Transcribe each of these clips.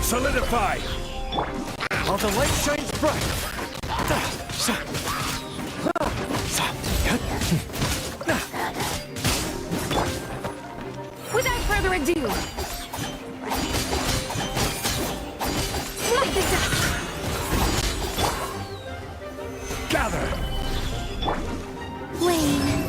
Solidify! While the light shines bright! Without further ado, like the dust. Gather! Wayne.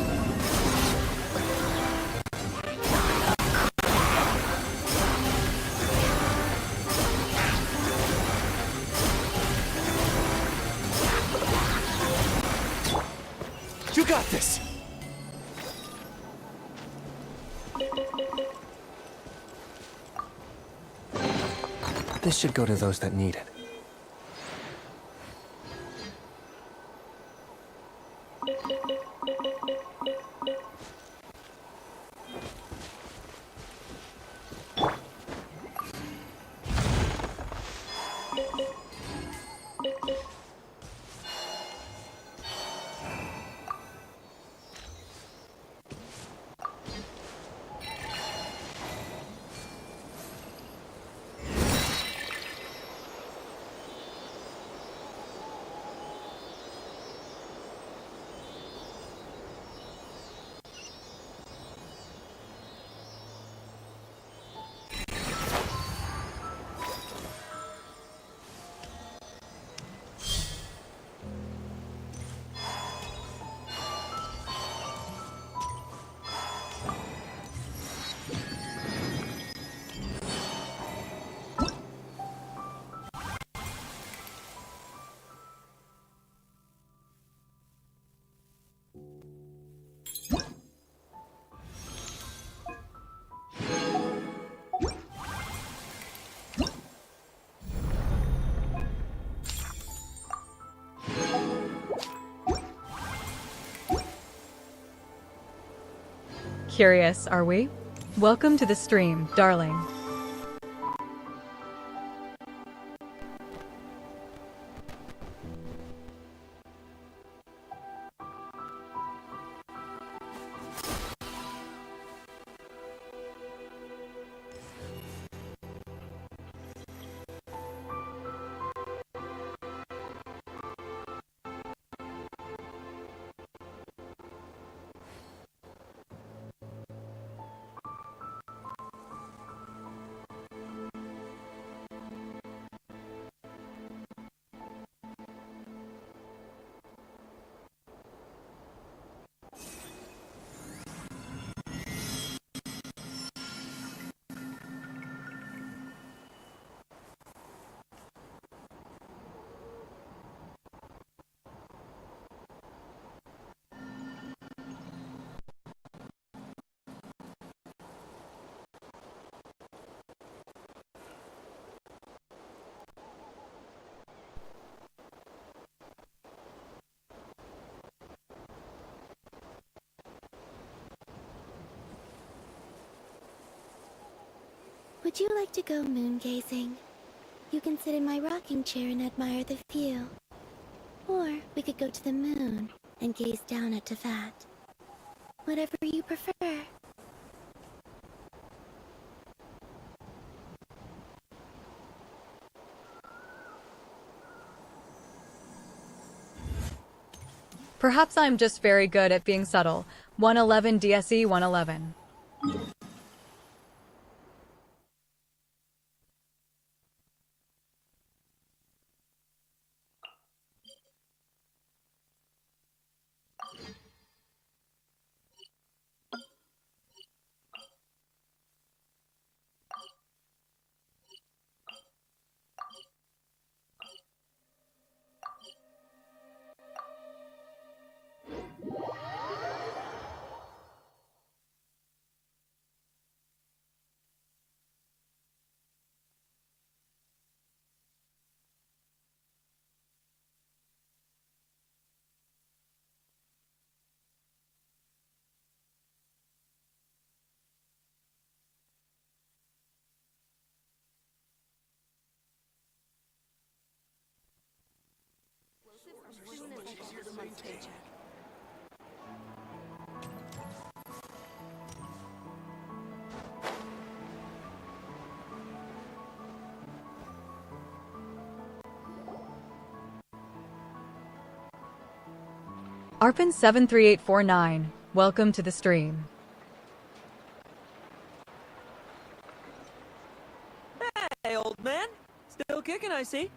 You got this! This should go to those that need it. Curious, are we? Welcome to the stream, darling. Would you like to go moon gazing? You can sit in my rocking chair and admire the view. Or we could go to the moon and gaze down at Tefat. Whatever you prefer. Perhaps I'm just very good at being subtle. 111 DSE 111. Arpin73849, welcome to the stream. Hey, old man. Still kicking, I see.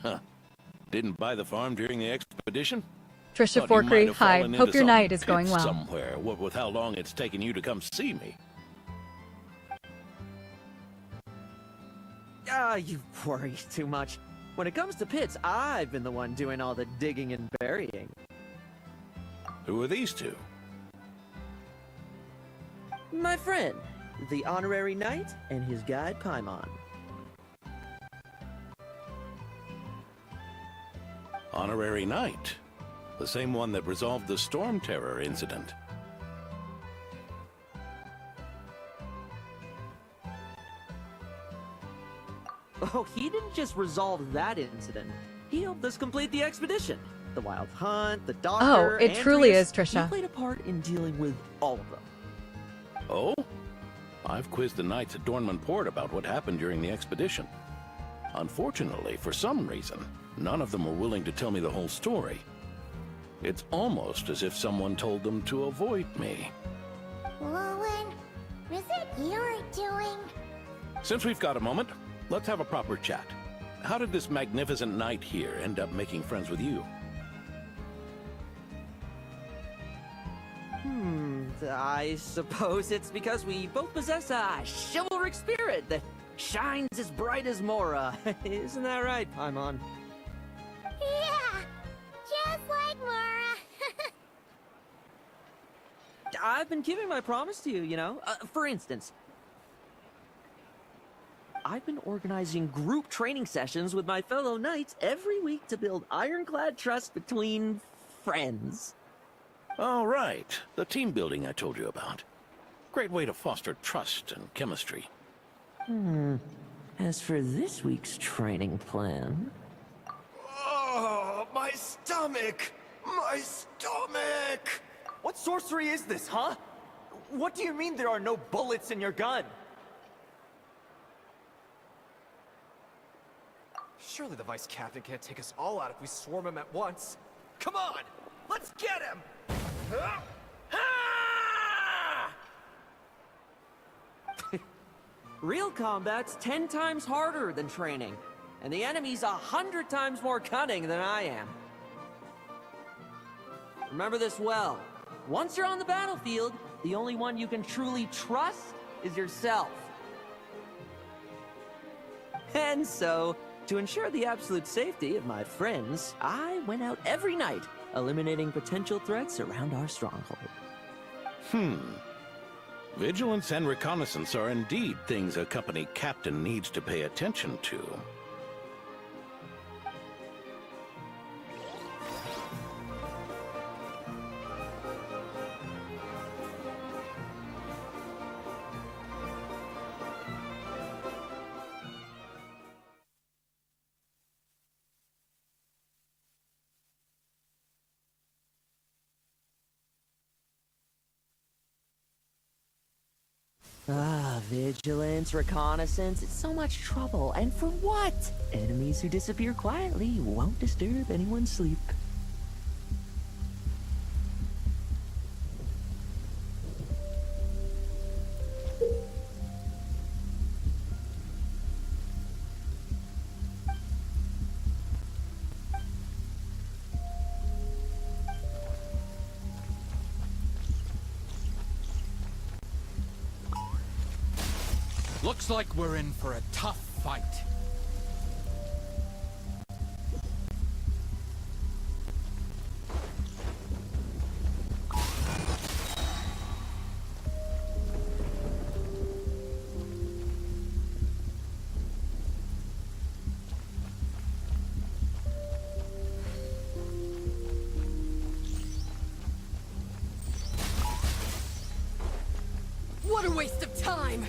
Huh. Didn't buy the farm during the expedition? Trisha Thought you might Forkery, have hi. fallen Hope into your some night is pit going well. Somewhere, what with how long it's taken you to come see me. You worry too much. When it comes to pits, I've been the one doing all the digging and burying. Who are these two? My friend, the honorary knight, and his guide Paimon. Honorary Knight. The same one that resolved the Storm Terror incident. Oh, he didn't just resolve that incident. He helped us complete the expedition. The wild hunt, the doctor, Oh, it truly is, Andreas. Trisha. He played a part in dealing with all of them. Oh? I've quizzed the knights at Dornman Port about what happened during the expedition. Unfortunately, for some reason, none of them were willing to tell me the whole story. It's almost as if someone told them to avoid me. Lowen, is it your doing? Since we've got a moment, let's have a proper chat. How did this magnificent knight here end up making friends with you? I suppose it's because we both possess a chivalric spirit that shines as bright as Mora. Isn't that right, Paimon? Yeah, just like Mora. I've been keeping my promise to you, you know. For instance, I've been organizing group training sessions with my fellow knights every week to build ironclad trust between friends. Oh, right. The team building I told you about. Great way to foster trust and chemistry. As for this week's training plan... Oh, my stomach! My stomach! What sorcery is this, huh? What do you mean there are no bullets in your gun? Surely the vice captain can't take us all out if we swarm him at once. Come on! Let's get him! Ah! Real combat's 10 times harder than training, and the enemy's 100 times more cunning than I am. Remember this well. Once you're on the battlefield, the only one you can truly trust is yourself. And so, to ensure the absolute safety of my friends, I went out every night, eliminating potential threats around our stronghold. Vigilance and reconnaissance are indeed things a company captain needs to pay attention to. Vigilance, reconnaissance, it's so much trouble, and for what? Enemies who disappear quietly won't disturb anyone's sleep. Looks like we're in for a tough fight. What a waste of time!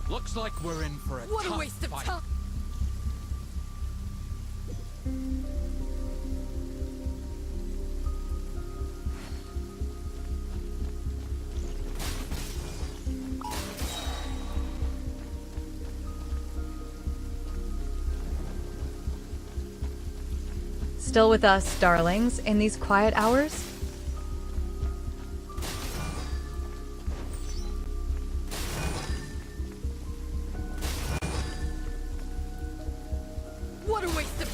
Looks like we're in for a What tough a waste of fight. time! still with us, darlings, in these quiet hours? What a waste of...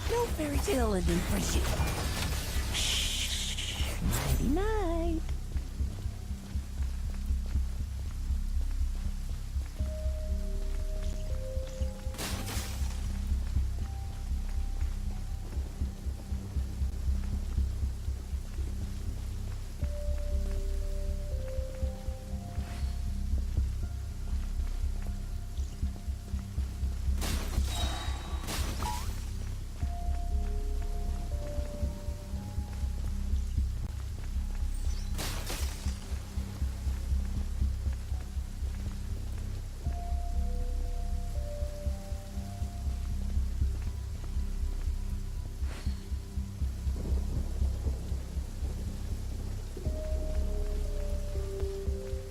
No fairy tale ending for you. Shh. Nighty night.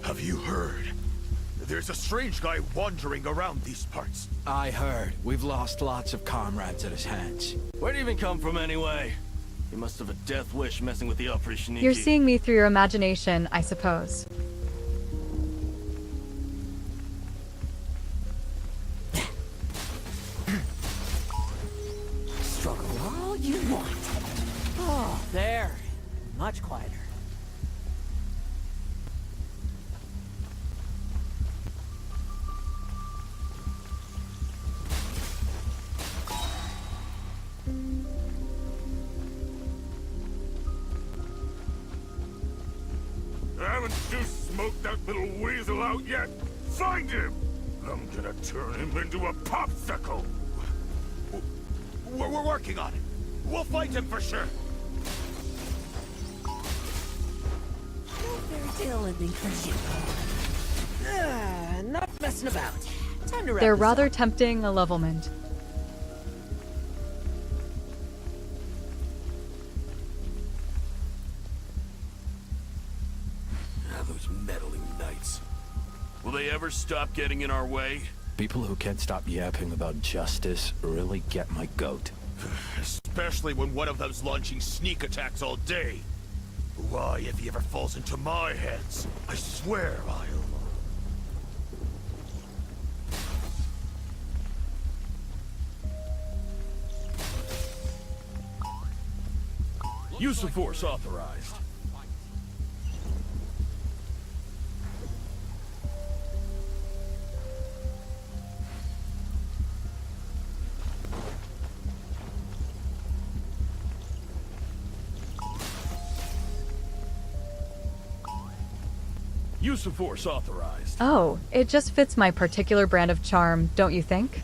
Have you heard? There's a strange guy wandering around these parts. I heard. We've lost lots of comrades at his hands. Where'd he even come from anyway? He must have a death wish messing with the Qiqi. You're seeing me through your imagination, I suppose. Struggle all you want. Oh, there. Much quieter. Haven't you smoked that little weasel out yet? Find him! I'm gonna turn him into a popsicle! We're working on it. We'll find him for sure. No fairy tale ending for you. Not messing about. Time to wrap They're this rather up. tempting a levelment. Those meddling knights. Will they ever stop getting in our way? People who can't stop yapping about justice really get my goat. Especially when one of them's launching sneak attacks all day. Why, if he ever falls into my hands, I swear I'll... Use of force authorized. Use of force authorized. Oh, it just fits my particular brand of charm, don't you think?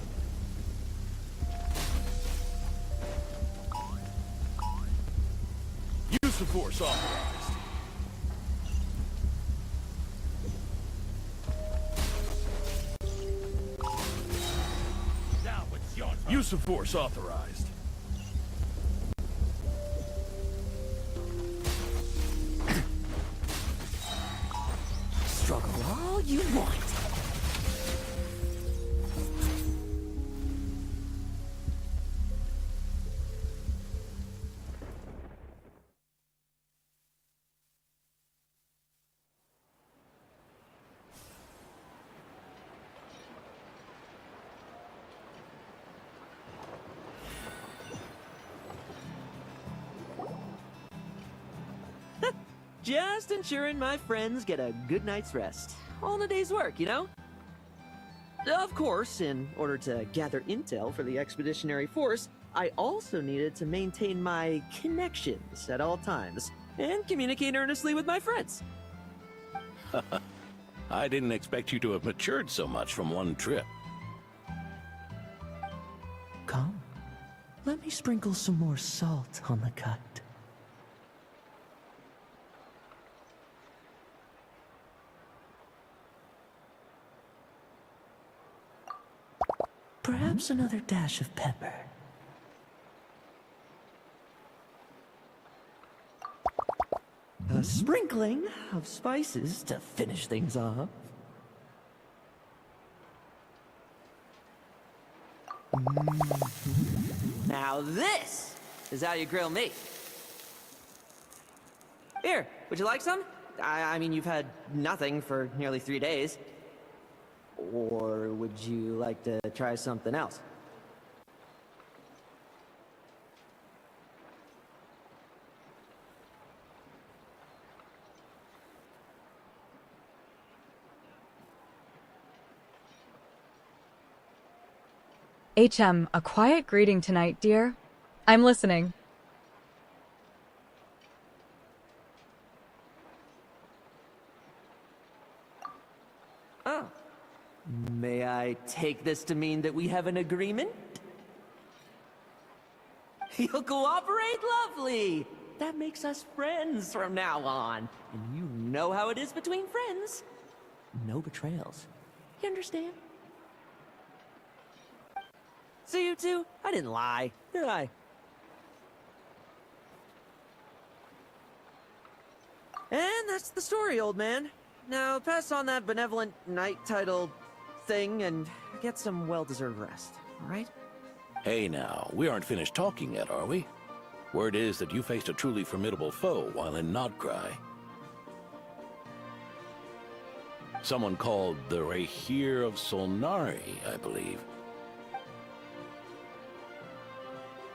Use of force authorized. Now it's your turn. Use of force authorized. Struggle all you want. Just ensuring my friends get a good night's rest. All in a day's work, you know? Of course, in order to gather intel for the expeditionary force, I also needed to maintain my connections at all times and communicate earnestly with my friends. I didn't expect you to have matured so much from one trip. Come, let me sprinkle some more salt on the cut. perhaps another dash of pepper. A sprinkling of spices to finish things off. Now this is how you grill me. Here, would you like some? I mean, you've had nothing for nearly 3 days. Or would you like to try something else? HM, a quiet greeting tonight, dear. I'm listening. Oh. May I take this to mean that we have an agreement? You'll cooperate? Lovely! That makes us friends from now on. And you know how it is between friends. No betrayals. You understand? So you two, I didn't lie, did I? And that's the story, old man. Now pass on that benevolent night title thing and get some well-deserved rest, alright? Hey now, we aren't finished talking yet, are we? Word is that you faced a truly formidable foe while in Nodcry. Someone called the Rahir of Solnari, I believe.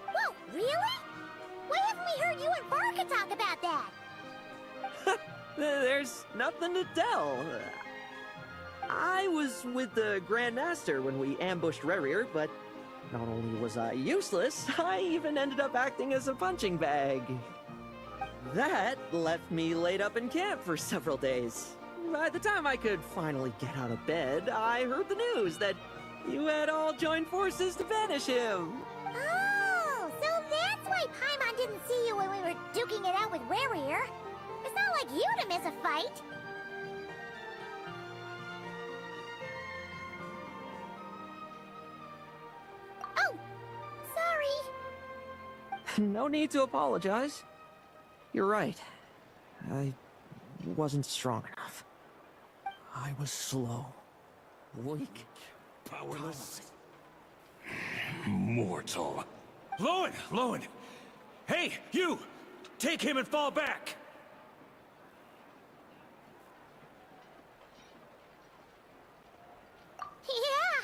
Whoa, really? Why haven't we heard you and Barca talk about that? There's nothing to tell. I was with the Grand Master when we ambushed Rahir, but not only was I useless, I even ended up acting as a punching bag. That left me laid up in camp for several days. By the time I could finally get out of bed, I heard the news that you had all joined forces to banish him. Oh, so that's why Paimon didn't see you when we were duking it out with Rahir. It's not like you to miss a fight. Oh, sorry. No need to apologize. You're right. I wasn't strong enough. I was slow, weak, powerless. Mortal. Lowen! Hey, you! Take him and fall back! Yeah,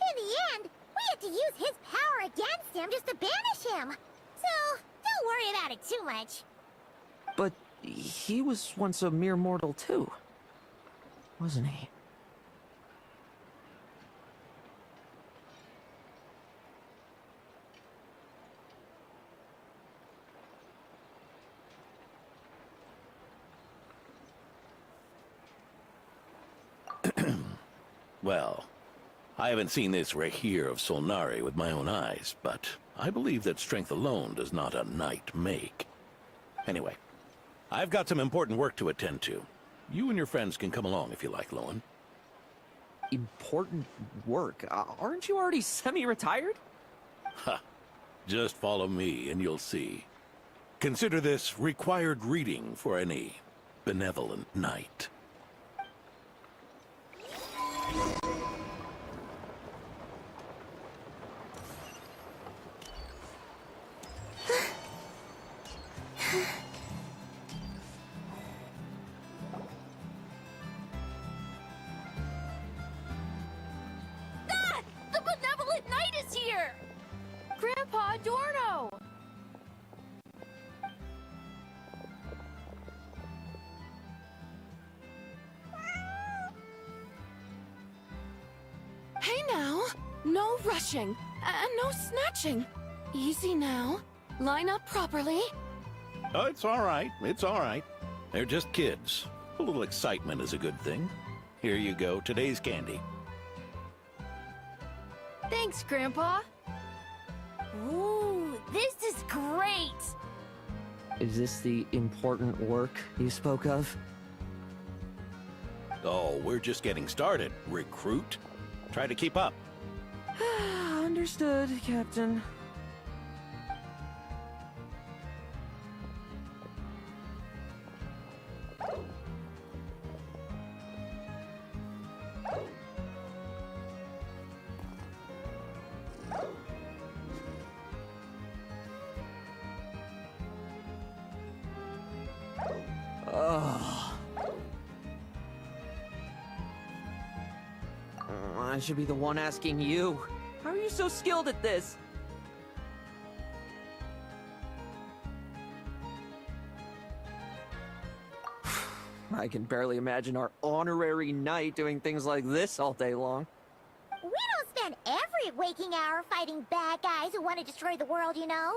in the end, we had to use his power against him just to banish him. So, don't worry about it too much. But he was once a mere mortal too, wasn't he? Well, I haven't seen this Rahir of Solnari with my own eyes, but I believe that strength alone does not a knight make. Anyway, I've got some important work to attend to. You and your friends can come along if you like, Lowen. Important work? Aren't you already semi-retired? Ha! Just follow me and you'll see. Consider this required reading for any benevolent knight. The benevolent knight is here! Grandpa Adorno! Hey now! No rushing, and no snatching. Easy now. Line up properly. Oh, it's all right. It's all right. They're just kids. A little excitement is a good thing. Here you go. Today's candy. Thanks, Grandpa. Ooh, this is great. Is this the important work you spoke of? Oh, we're just getting started, recruit. Try to keep up. Understood, Captain. I should be the one asking you. How are you so skilled at this? I can barely imagine our honorary knight doing things like this all day long. We don't spend every waking hour fighting bad guys who want to destroy the world, you know?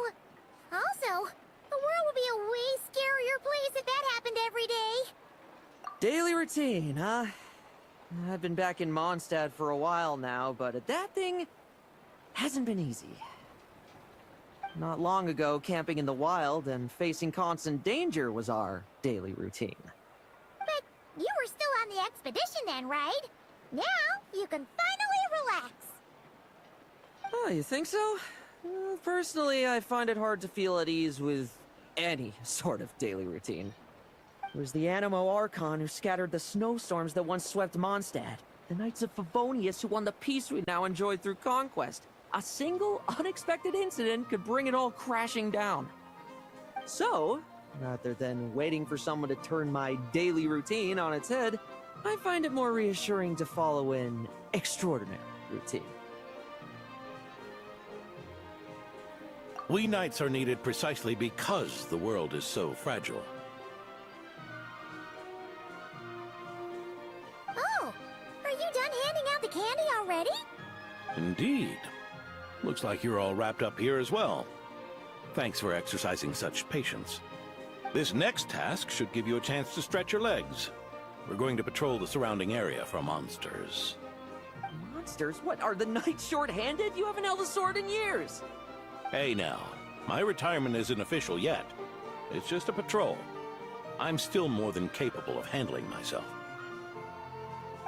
Also, the world would be a way scarier place if that happened every day. Daily routine, huh? I've been back in Mondstadt for a while now, but that thing hasn't been easy. Not long ago, camping in the wild and facing constant danger was our daily routine. But you were still on the expedition then, right? Now, you can finally relax. Oh, you think so? Personally, I find it hard to feel at ease with any sort of daily routine. It was the Animo Archon who scattered the snowstorms that once swept Mondstadt. The Knights of Favonius who won the peace we now enjoy through conquest. A single, unexpected incident could bring it all crashing down. So, rather than waiting for someone to turn my daily routine on its head, I find it more reassuring to follow an extraordinary routine. We knights are needed precisely because the world is so fragile. Oh, are you done handing out the candy already? Indeed. Looks like you're all wrapped up here as well. Thanks for exercising such patience. This next task should give you a chance to stretch your legs. We're going to patrol the surrounding area for monsters. Monsters? What, are the knights short-handed? You haven't held a sword in years! Hey now, my retirement isn't official yet. It's just a patrol. I'm still more than capable of handling myself.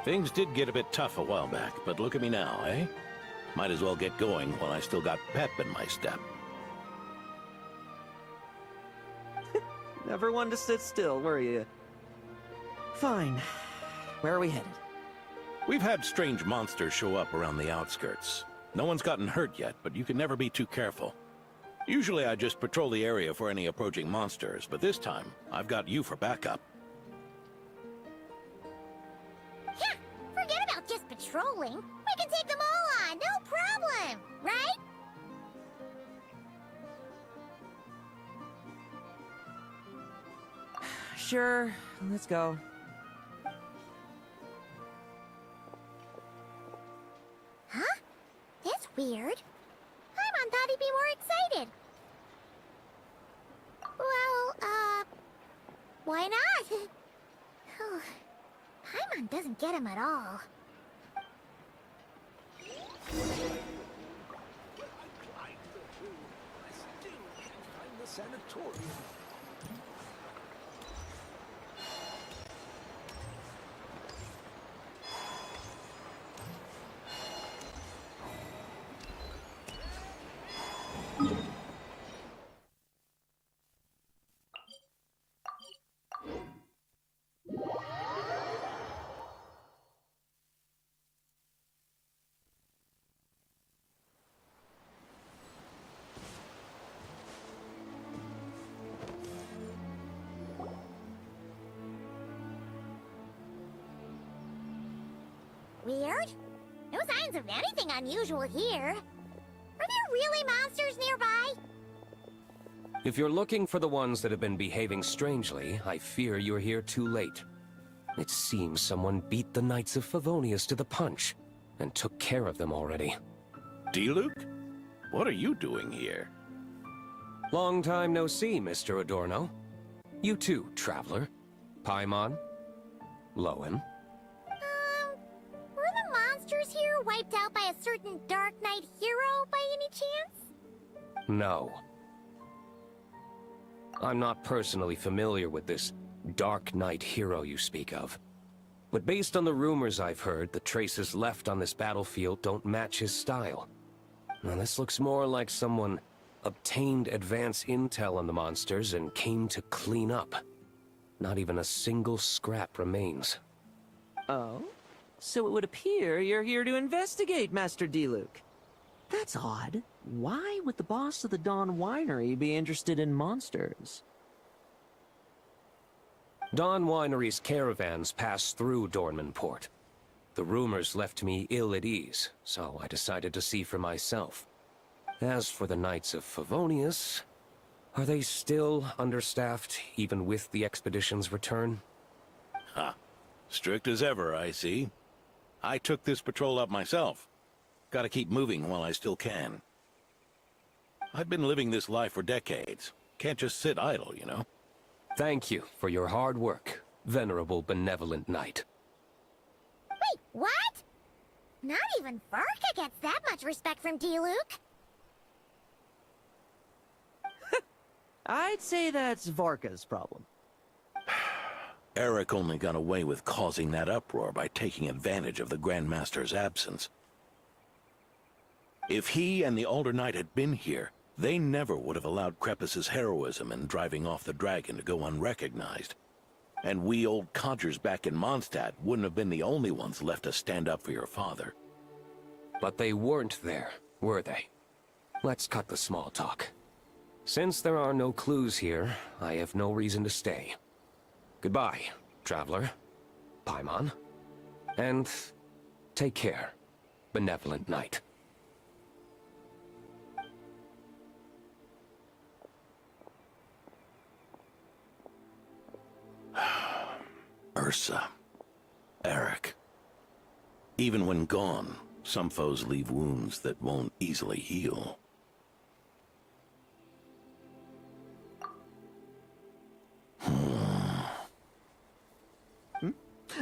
Things did get a bit tough a while back, but look at me now, eh? Might as well get going while I still got pep in my step. Never one to sit still, were you? Fine. Where are we headed? We've had strange monsters show up around the outskirts. No one's gotten hurt yet, but you can never be too careful. Usually I just patrol the area for any approaching monsters, but this time, I've got you for backup. Yeah, forget about just patrolling. We can take them all on, no problem, right? Sure, let's go. Huh? That's weird. Paimon thought he'd be more excited. Well, why not? Paimon doesn't get him at all. Weird? No signs of anything unusual here. Are there really monsters nearby? If you're looking for the ones that have been behaving strangely, I fear you're here too late. It seems someone beat the Knights of Favonius to the punch, and took care of them already. D-Luke? What are you doing here? Long time no see, Mr. Adorno. You too, traveler. Paimon. Lowen. Were the monsters here wiped out by a certain Dark Knight hero by any chance? No. I'm not personally familiar with this Dark Knight hero you speak of. But based on the rumors I've heard, the traces left on this battlefield don't match his style. Now this looks more like someone obtained advanced intel on the monsters and came to clean up. Not even a single scrap remains. Oh? So it would appear you're here to investigate, Master Diluc. That's odd. Why would the boss of the Dawn Winery be interested in monsters? Dawn Winery's caravans pass through Dornman Port. The rumors left me ill at ease, so I decided to see for myself. As for the Knights of Favonius, are they still understaffed, even with the expedition's return? Ha. Strict as ever, I see. I took this patrol up myself. Gotta keep moving while I still can. I've been living this life for decades. Can't just sit idle, you know? Thank you for your hard work, venerable benevolent knight. Wait, what? Not even Varka gets that much respect from Diluc. I'd say that's Varka's problem. Eric only got away with causing that uproar by taking advantage of the Grandmaster's absence. If he and the Alder Knight had been here, they never would have allowed Krepus's heroism in driving off the dragon to go unrecognized. And we old codgers back in Mondstadt wouldn't have been the only ones left to stand up for your father. But they weren't there, were they? Let's cut the small talk. Since there are no clues here, I have no reason to stay. Goodbye, traveler, Paimon, and take care, benevolent knight. Ursa. Eric. Even when gone, some foes leave wounds that won't easily heal.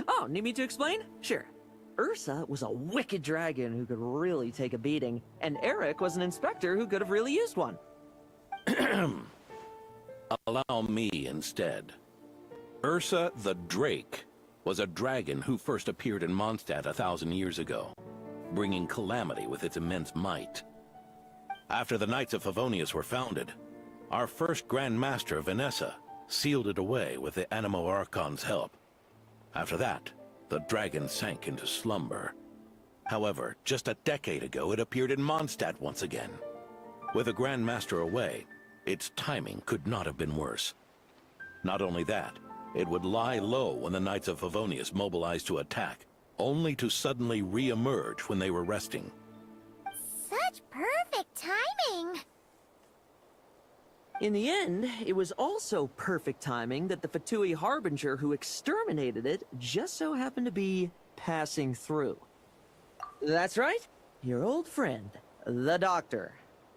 Oh, need me to explain? Sure. Ursa was a wicked dragon who could really take a beating, and Eric was an inspector who could have really used one. Allow me instead. Ursa the Drake was a dragon who first appeared in Mondstadt 1,000 years ago, bringing calamity with its immense might. After the Knights of Favonius were founded, our first Grand Master, Vanessa, sealed it away with the Animo Archon's help. After that, the dragon sank into slumber. However, just a decade ago, it appeared in Mondstadt once again. With the Grand Master away, its timing could not have been worse. Not only that, it would lie low when the Knights of Favonius mobilized to attack, only to suddenly re-emerge when they were resting. Such perfect timing! In the end, it was also perfect timing that the Fatui Harbinger who exterminated it just so happened to be passing through. That's right, your old friend, the Doctor.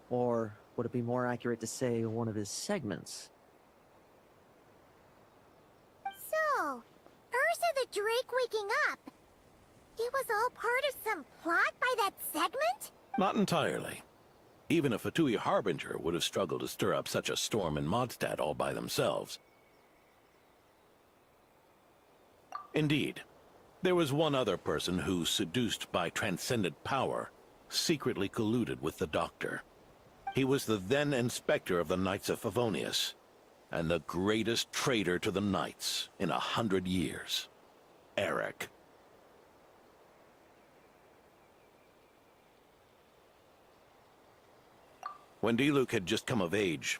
Or would it be more accurate to say one of his segments? So, Ursa the Drake waking up. It was all part of some plot by that segment? Not entirely. Even a Fatui Harbinger would have struggled to stir up such a storm in Mondstadt all by themselves. Indeed, there was one other person who, seduced by transcendent power, secretly colluded with the Doctor. He was the then Inspector of the Knights of Favonius, and the greatest traitor to the Knights in 100 years. Eric. When Diluc had just come of age,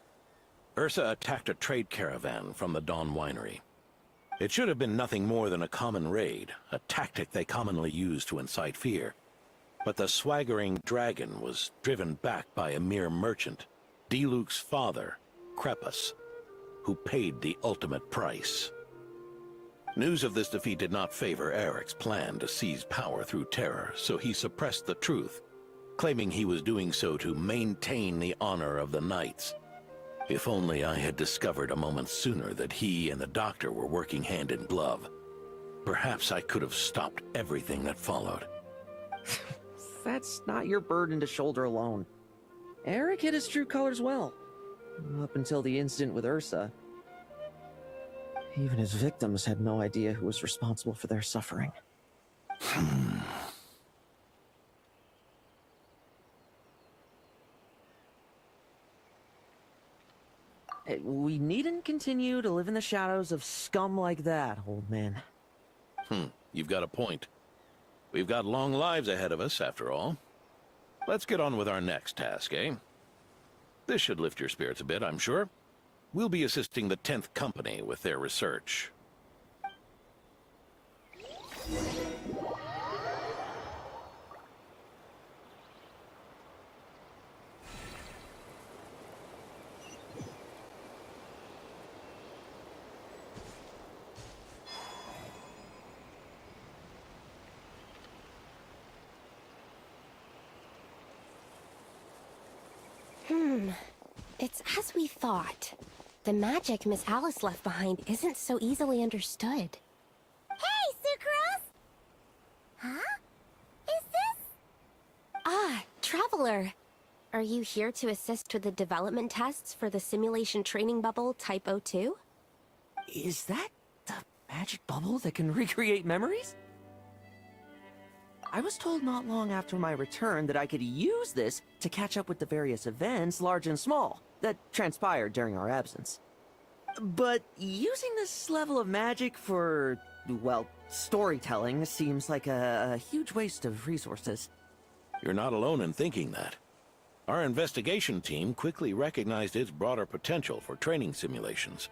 Ursa attacked a trade caravan from the Dawn Winery. It should have been nothing more than a common raid, a tactic they commonly use to incite fear. But the swaggering dragon was driven back by a mere merchant, Diluc's father, Krepus, who paid the ultimate price. News of this defeat did not favor Eric's plan to seize power through terror, so he suppressed the truth, claiming he was doing so to maintain the honor of the Knights. If only I had discovered a moment sooner that he and the Doctor were working hand in glove. Perhaps I could have stopped everything that followed. That's not your burden to shoulder alone. Eric hid his true colors well. Up until the incident with Ursa. Even his victims had no idea who was responsible for their suffering. We needn't continue to live in the shadows of scum like that, old man. You've got a point. We've got long lives ahead of us, after all. Let's get on with our next task, eh? This should lift your spirits a bit, I'm sure. We'll be assisting the 10th Company with their research. It's as we thought. The magic Miss Alice left behind isn't so easily understood. Hey, Sucrose! Huh? Is this? Ah, Traveler. Are you here to assist with the development tests for the simulation training bubble Type 02? Is that the magic bubble that can recreate memories? I was told not long after my return that I could use this to catch up with the various events, large and small, that transpired during our absence. But using this level of magic for, well, storytelling seems like a huge waste of resources. You're not alone in thinking that. Our investigation team quickly recognized its broader potential for training simulations.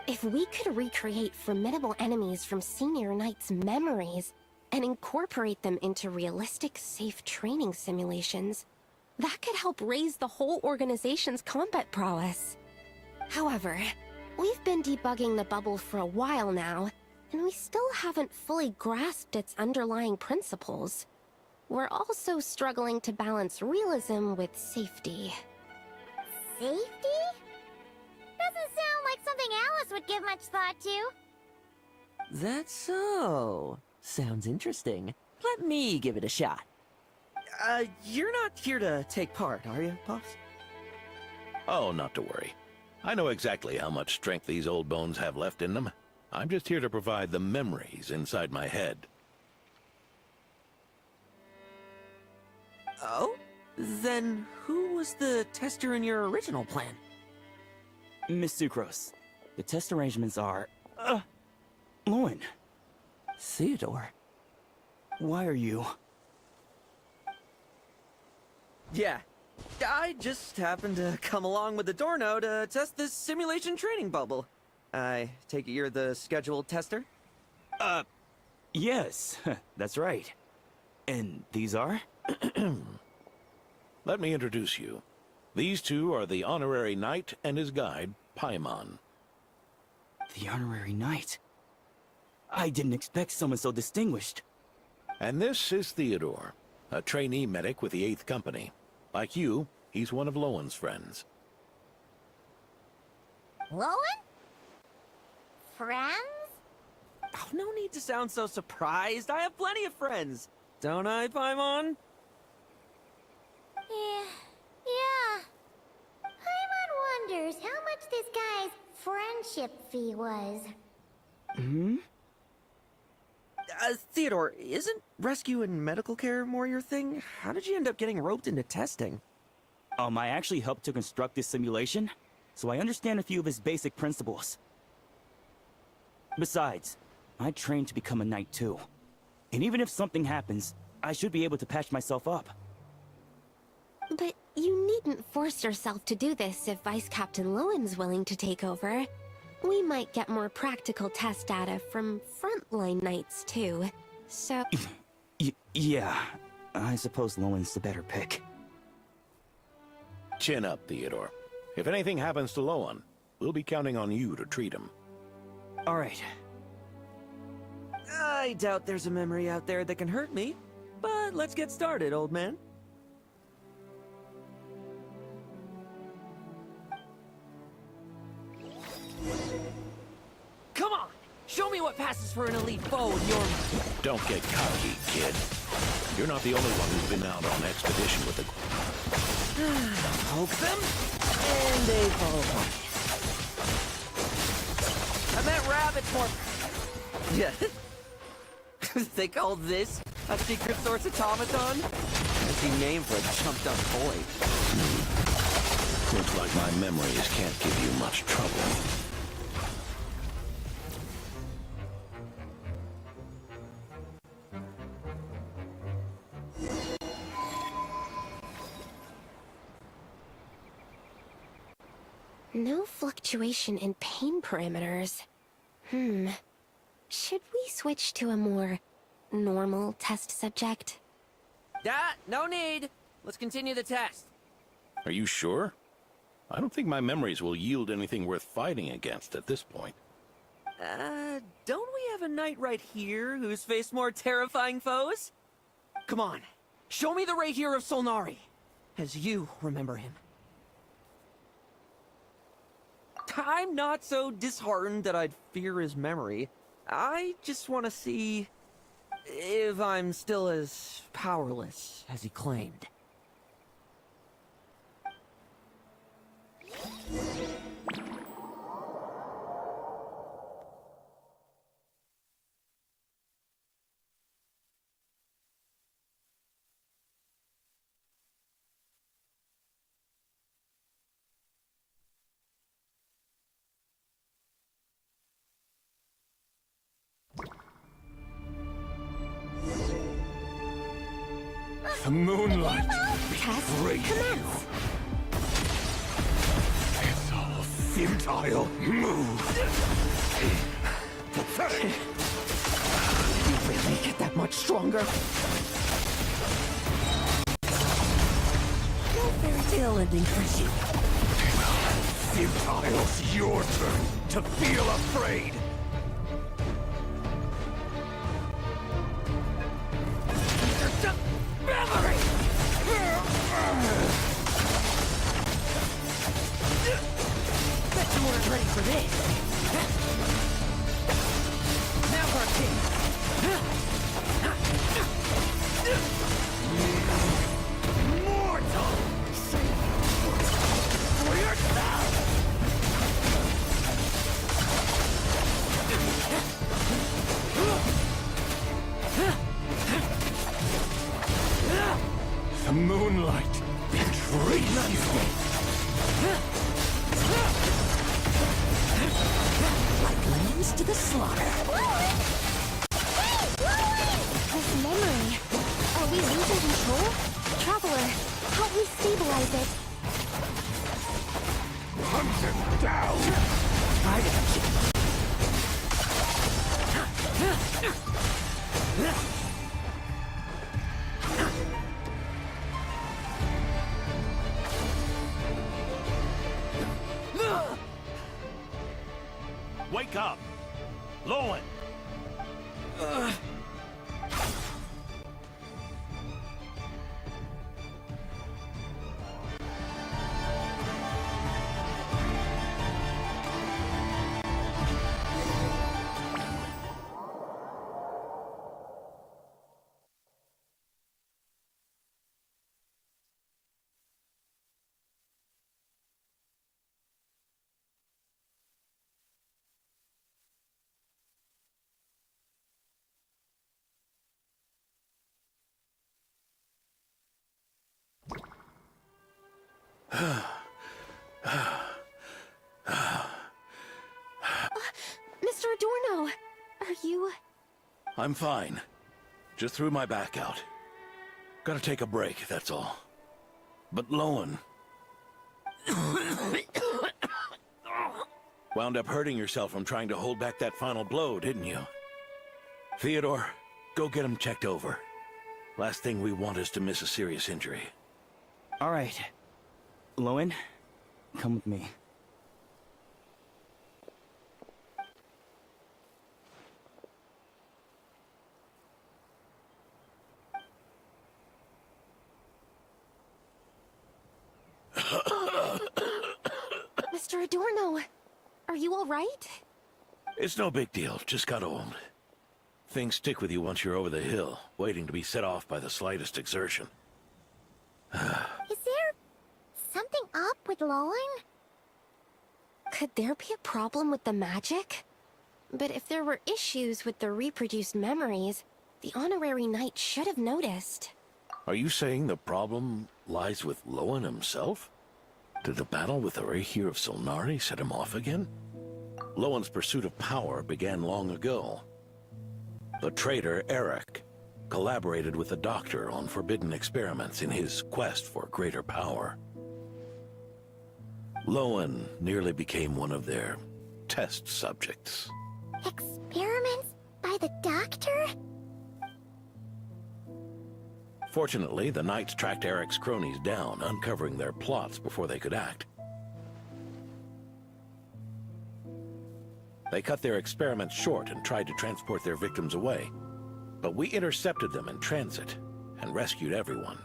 If we could recreate formidable enemies from Senior Knight's memories and incorporate them into realistic, safe training simulations, that could help raise the whole organization's combat prowess. However, we've been debugging the bubble for a while now, and we still haven't fully grasped its underlying principles. We're also struggling to balance realism with safety. Safety? Doesn't sound like something Alice would give much thought to. That's so. Sounds interesting. Let me give it a shot. You're not here to take part, are you, Pops? Oh, not to worry. I know exactly how much strength these old bones have left in them. I'm just here to provide the memories inside my head. Oh? Then who was the tester in your original plan? Miss Sucrose, the test arrangements are... Lauren. Theodore. Why are you... Yeah, I just happened to come along with the Dorno to test this simulation training bubble. I take it you're the scheduled tester? Yes, that's right. And these are? Let me introduce you. These two are the honorary knight and his guide, Paimon. The honorary knight? I didn't expect someone so distinguished. And this is Theodore, a trainee medic with the 8th Company. Like you, he's one of Lowen's friends. Lowen? Friends? Oh, no need to sound so surprised. I have plenty of friends. Don't I, Paimon? Yeah. Paimon wonders how much this guy's friendship fee was. Theodore, isn't rescue and medical care more your thing? How did you end up getting roped into testing? I actually helped to construct this simulation, so I understand a few of its basic principles. Besides, I trained to become a knight too. And even if something happens, I should be able to patch myself up. But you needn't force yourself to do this if Vice Captain Lowen's willing to take over. We might get more practical test data from frontline knights too, so... Yeah, I suppose Lowen's the better pick. Chin up, Theodore. If anything happens to Lowen, we'll be counting on you to treat him. All right. I doubt there's a memory out there that can hurt me, but let's get started, old man. Come on! Show me what passes for an elite foe in your... Don't get cocky, kid. You're not the only one who's been out on expedition with the... Poke them, and they fall apart. I meant rabbits more. Yeah. They call this a secret source automaton? Fancy name for a chumped up boy. Looks like my memories can't give you much trouble. No fluctuation in pain parameters. Should we switch to a more normal test subject? No need. Let's continue the test. Are you sure? I don't think my memories will yield anything worth fighting against at this point. Don't we have a knight right here who's faced more terrifying foes? Come on, show me the Rahier of Solnari, as you remember him. I'm not so disheartened that I'd fear his memory. I just want to see if I'm still as powerless as he claimed. The moonlight Test commence. It's all futile. Move. Pathetic. You really get that much stronger? No fairy tale ending for you. Futile. It's your turn to feel afraid. Memory! Bet you weren't ready for this. Now for a king. Mortal! For yourself! The moonlight betrays you. Like lambs to the slaughter. This memory. Are we losing control? Traveler, help me stabilize it. Hunt him down. I got you. Wake up! Lowen! Mr. Adorno, are you... I'm fine. Just threw my back out. Gotta take a break, that's all. But Lowen... wound up hurting yourself from trying to hold back that final blow, didn't you? Theodore, go get him checked over. Last thing we want is to miss a serious injury. All right. Lowen, come with me. Mr. Adorno, are you all right? It's no big deal, just got old. Things stick with you once you're over the hill, waiting to be set off by the slightest exertion. Is there something up with Lowen? Could there be a problem with the magic? But if there were issues with the reproduced memories, the honorary knight should have noticed. Are you saying the problem lies with Lowen himself? Did the battle with the Reikir of Solnari set him off again? Lowen's pursuit of power began long ago. The traitor, Eric, collaborated with the Doctor on forbidden experiments in his quest for greater power. Lowen nearly became one of their test subjects. Experiments by the Doctor? Fortunately, the Knights tracked Eric's cronies down, uncovering their plots before they could act. They cut their experiments short and tried to transport their victims away. But we intercepted them in transit and rescued everyone.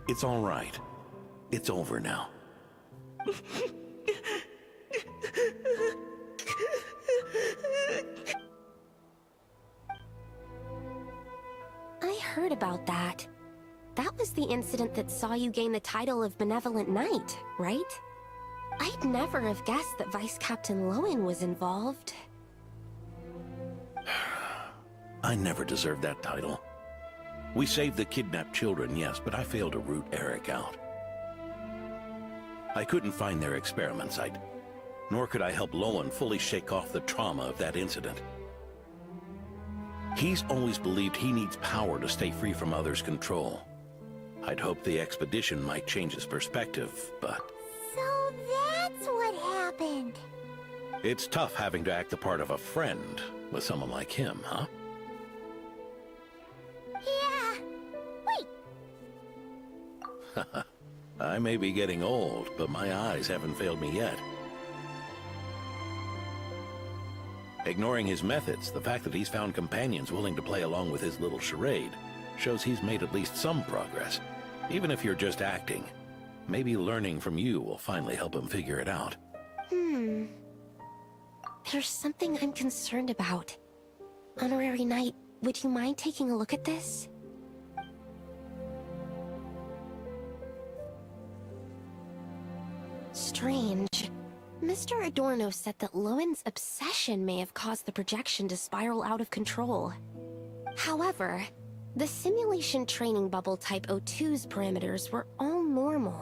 It's all right. It's over now. I heard about that. That was the incident that saw you gain the title of Benevolent Knight, right? I'd never have guessed that Vice Captain Lowen was involved. I never deserved that title. We saved the kidnapped children, yes, but I failed to root Eric out. I couldn't find their experiment site, nor could I help Lowen fully shake off the trauma of that incident. He's always believed he needs power to stay free from others' control. I'd hoped the expedition might change his perspective, but... So that's what happened. It's tough having to act the part of a friend with someone like him, huh? Yeah. Wait. I may be getting old, but my eyes haven't failed me yet. Ignoring his methods, the fact that he's found companions willing to play along with his little charade shows he's made at least some progress. Even if you're just acting, maybe learning from you will finally help him figure it out. There's something I'm concerned about. Honorary Knight, would you mind taking a look at this? Strange. Mr. Adorno said that Lowen's obsession may have caused the projection to spiral out of control. However, the simulation training bubble type O2's parameters were all normal.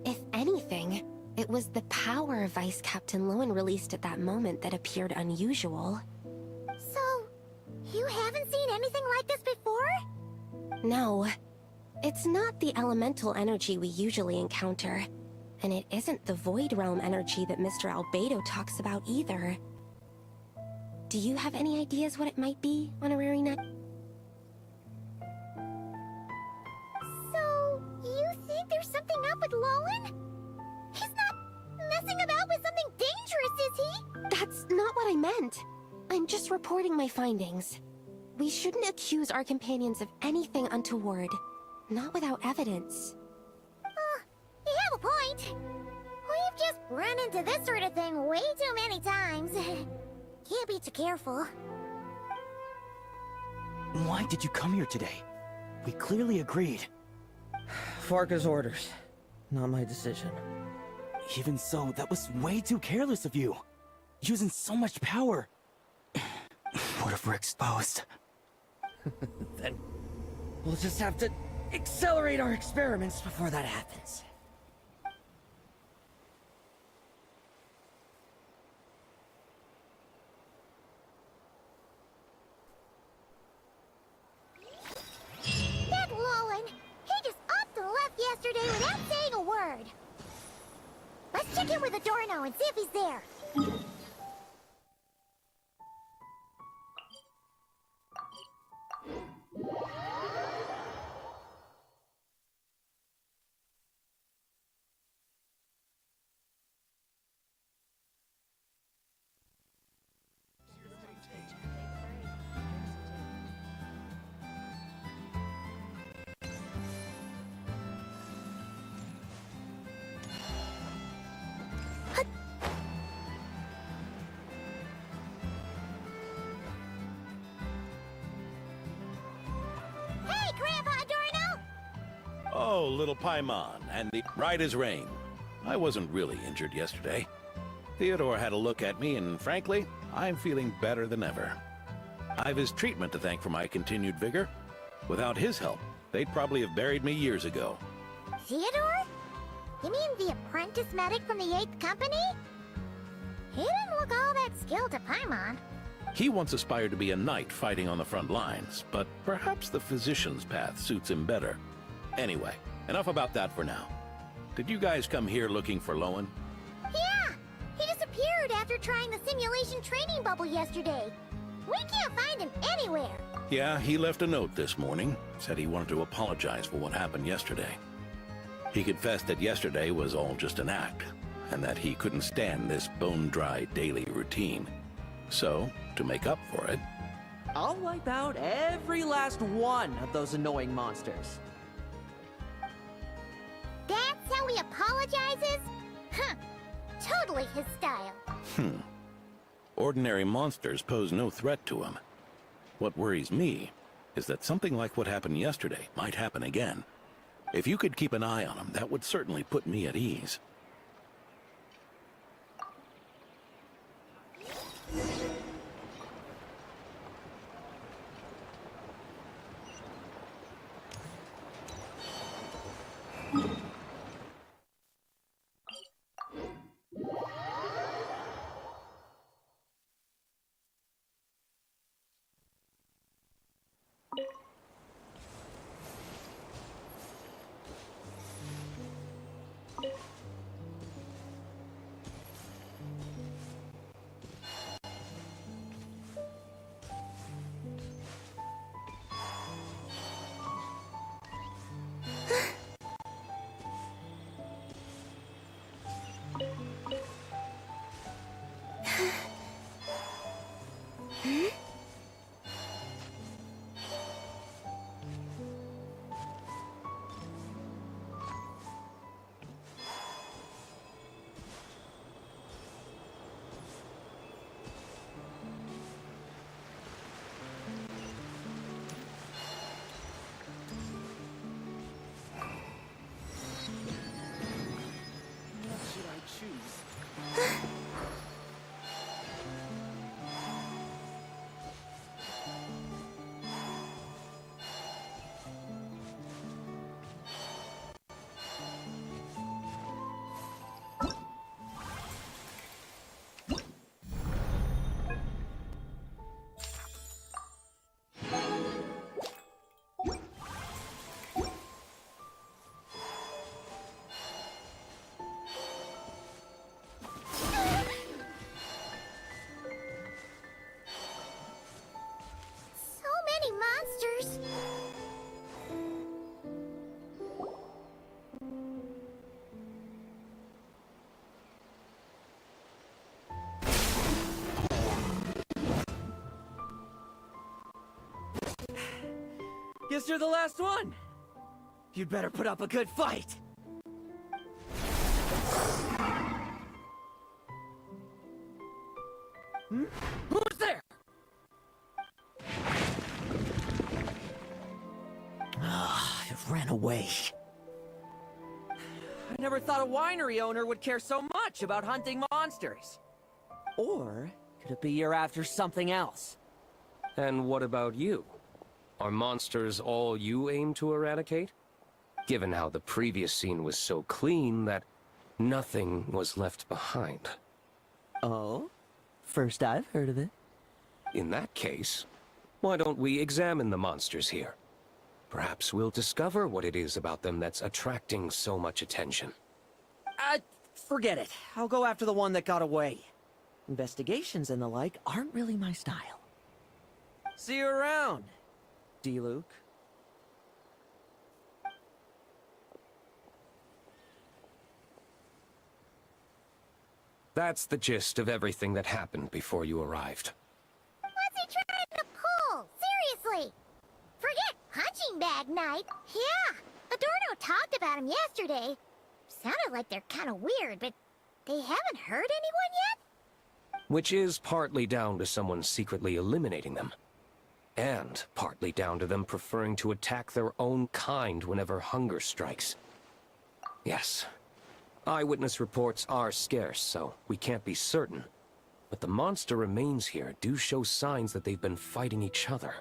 If anything, it was the power Vice Captain Lowen released at that moment that appeared unusual. So, you haven't seen anything like this before? No. It's not the elemental energy we usually encounter. And it isn't the Void Realm energy that Mr. Albedo talks about either. Do you have any ideas what it might be, Honorary Knight? So, you think there's something up with Lowen? He's not messing about with something dangerous, is he? That's not what I meant. I'm just reporting my findings. We shouldn't accuse our companions of anything untoward. Not without evidence. You have a point. We've just run into this sort of thing way too many times. Can't be too careful. Why did you come here today? We clearly agreed. Farka's orders. Not my decision. Even so, that was way too careless of you. Using so much power. What if we're exposed? Then we'll just have to accelerate our experiments before that happens. That Lowen, he just upped and left yesterday without saying a word. Let's check in with Adorno and see if he's there. Oh, little Paimon, and the right as rain. I wasn't really injured yesterday. Theodore had a look at me, and frankly, I'm feeling better than ever. I've his treatment to thank for my continued vigor. Without his help, they'd probably have buried me years ago. Theodore? You mean the apprentice medic from the 8th Company? He didn't look all that skilled to Paimon. He once aspired to be a knight fighting on the front lines, but perhaps the physician's path suits him better. Anyway, enough about that for now. Did you guys come here looking for Lowen? Yeah! He disappeared after trying the simulation training bubble yesterday. We can't find him anywhere. Yeah, he left a note this morning. Said he wanted to apologize for what happened yesterday. He confessed that yesterday was all just an act, and that he couldn't stand this bone-dry daily routine. So, to make up for it... I'll wipe out every last one of those annoying monsters. That's how he apologizes? Huh. Totally his style. Ordinary monsters pose no threat to him. What worries me is that something like what happened yesterday might happen again. If you could keep an eye on him, that would certainly put me at ease. Monsters. Guess you're the last one. You'd better put up a good fight. Who's there? It ran away. I never thought a winery owner would care so much about hunting monsters. Or could it be you're after something else? And what about you? Are monsters all you aim to eradicate? Given how the previous scene was so clean that nothing was left behind. Oh? First I've heard of it. In that case, why don't we examine the monsters here? Perhaps we'll discover what it is about them that's attracting so much attention. Forget it. I'll go after the one that got away. Investigations and the like aren't really my style. See you around, D-Luke. That's the gist of everything that happened before you arrived. What's he trying to pull? Seriously! Forget punching bag night. Yeah, Adorno talked about him yesterday. Sounded like they're kind of weird, but they haven't hurt anyone yet? Which is partly down to someone secretly eliminating them. And partly down to them preferring to attack their own kind whenever hunger strikes. Yes, Eyewitness reports are scarce, so we can't be certain. But the monster remains here do show signs that they've been fighting each other.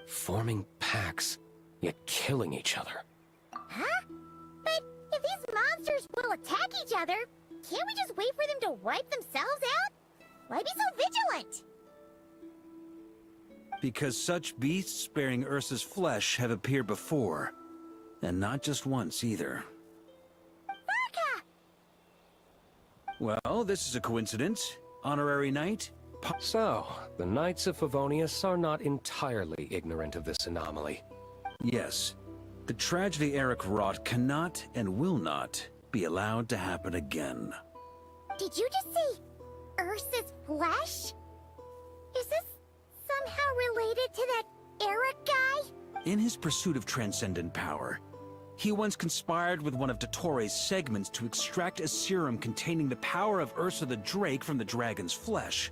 Forming packs, yet killing each other. Huh? But if these monsters will attack each other, can't we just wait for them to wipe themselves out? Why be so vigilant? Because such beasts bearing Ursa's flesh have appeared before. And not just once, either. Well, this is a coincidence. Honorary knight? So, the Knights of Favonius are not entirely ignorant of this anomaly. Yes. The tragedy Eric wrought cannot and will not be allowed to happen again. Did you just say Ursa's flesh? Is this somehow related to that Eric guy? In his pursuit of transcendent power, he once conspired with one of Dottoro's segments to extract a serum containing the power of Ursa the Drake from the dragon's flesh.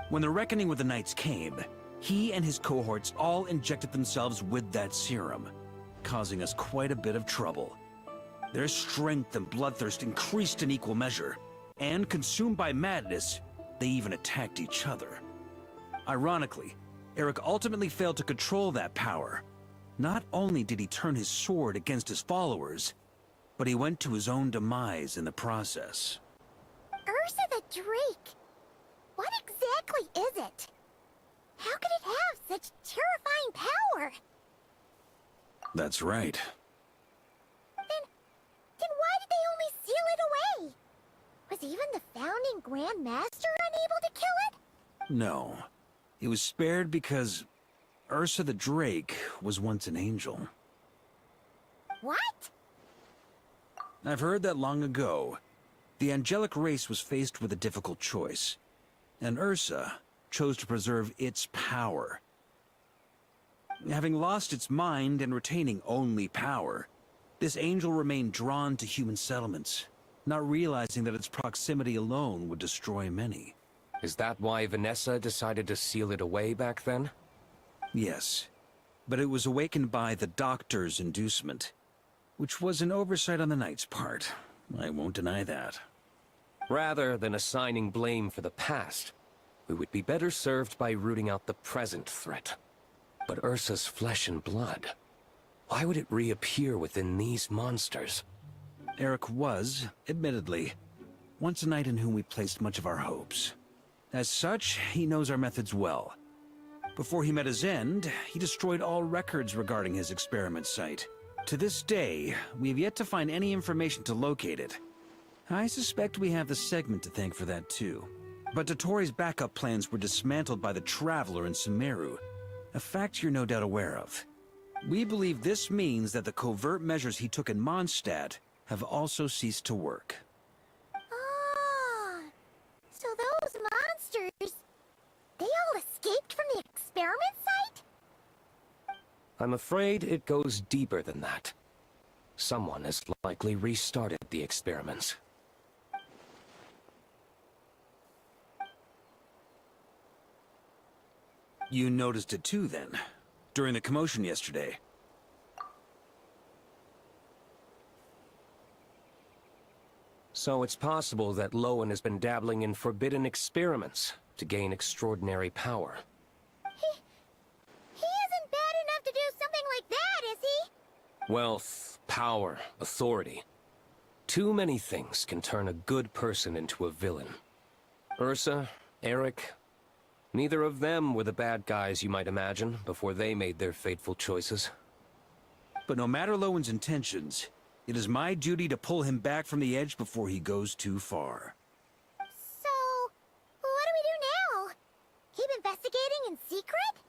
When the reckoning with the Knights came, he and his cohorts all injected themselves with that serum, causing us quite a bit of trouble. Their strength and bloodthirst increased in equal measure, and consumed by madness, they even attacked each other. Ironically, Eric ultimately failed to control that power. Not only did he turn his sword against his followers, but he went to his own demise in the process. Ursa the Drake? What exactly is it? How could it have such terrifying power? That's right. Then why did they only seal it away? Was even the founding Grand Master unable to kill it? No. It was spared because Ursa the Drake was once an angel. What? I've heard that long ago, the angelic race was faced with a difficult choice, and Ursa chose to preserve its power. Having lost its mind and retaining only power, this angel remained drawn to human settlements, not realizing that its proximity alone would destroy many. Is that why Vanessa decided to seal it away back then? Yes, but it was awakened by the Doctor's inducement, which was an oversight on the Knight's part. I won't deny that. Rather than assigning blame for the past, we would be better served by rooting out the present threat. But Ursa's flesh and blood, why would it reappear within these monsters? Eric was, admittedly, once a knight in whom we placed much of our hopes. As such, he knows our methods well. Before he met his end, he destroyed all records regarding his experiment site. To this day, we have yet to find any information to locate it. I suspect we have the segment to thank for that too. But Dottoro's backup plans were dismantled by the Traveler in Sumeru, a fact you're no doubt aware of. We believe this means that the covert measures he took in Mondstadt have also ceased to work. Ah, so those monsters, they all escaped from the experiment site? I'm afraid it goes deeper than that. Someone has likely restarted the experiments. You noticed it too, then, during the commotion yesterday. So it's possible that Lowen has been dabbling in forbidden experiments to gain extraordinary power. He isn't bad enough to do something like that, is he? Wealth, power, authority. Too many things can turn a good person into a villain. Ursa, Eric, neither of them were the bad guys you might imagine before they made their fateful choices. But no matter Lowen's intentions, it is my duty to pull him back from the edge before he goes too far. So, what do we do now? Keep investigating in secret?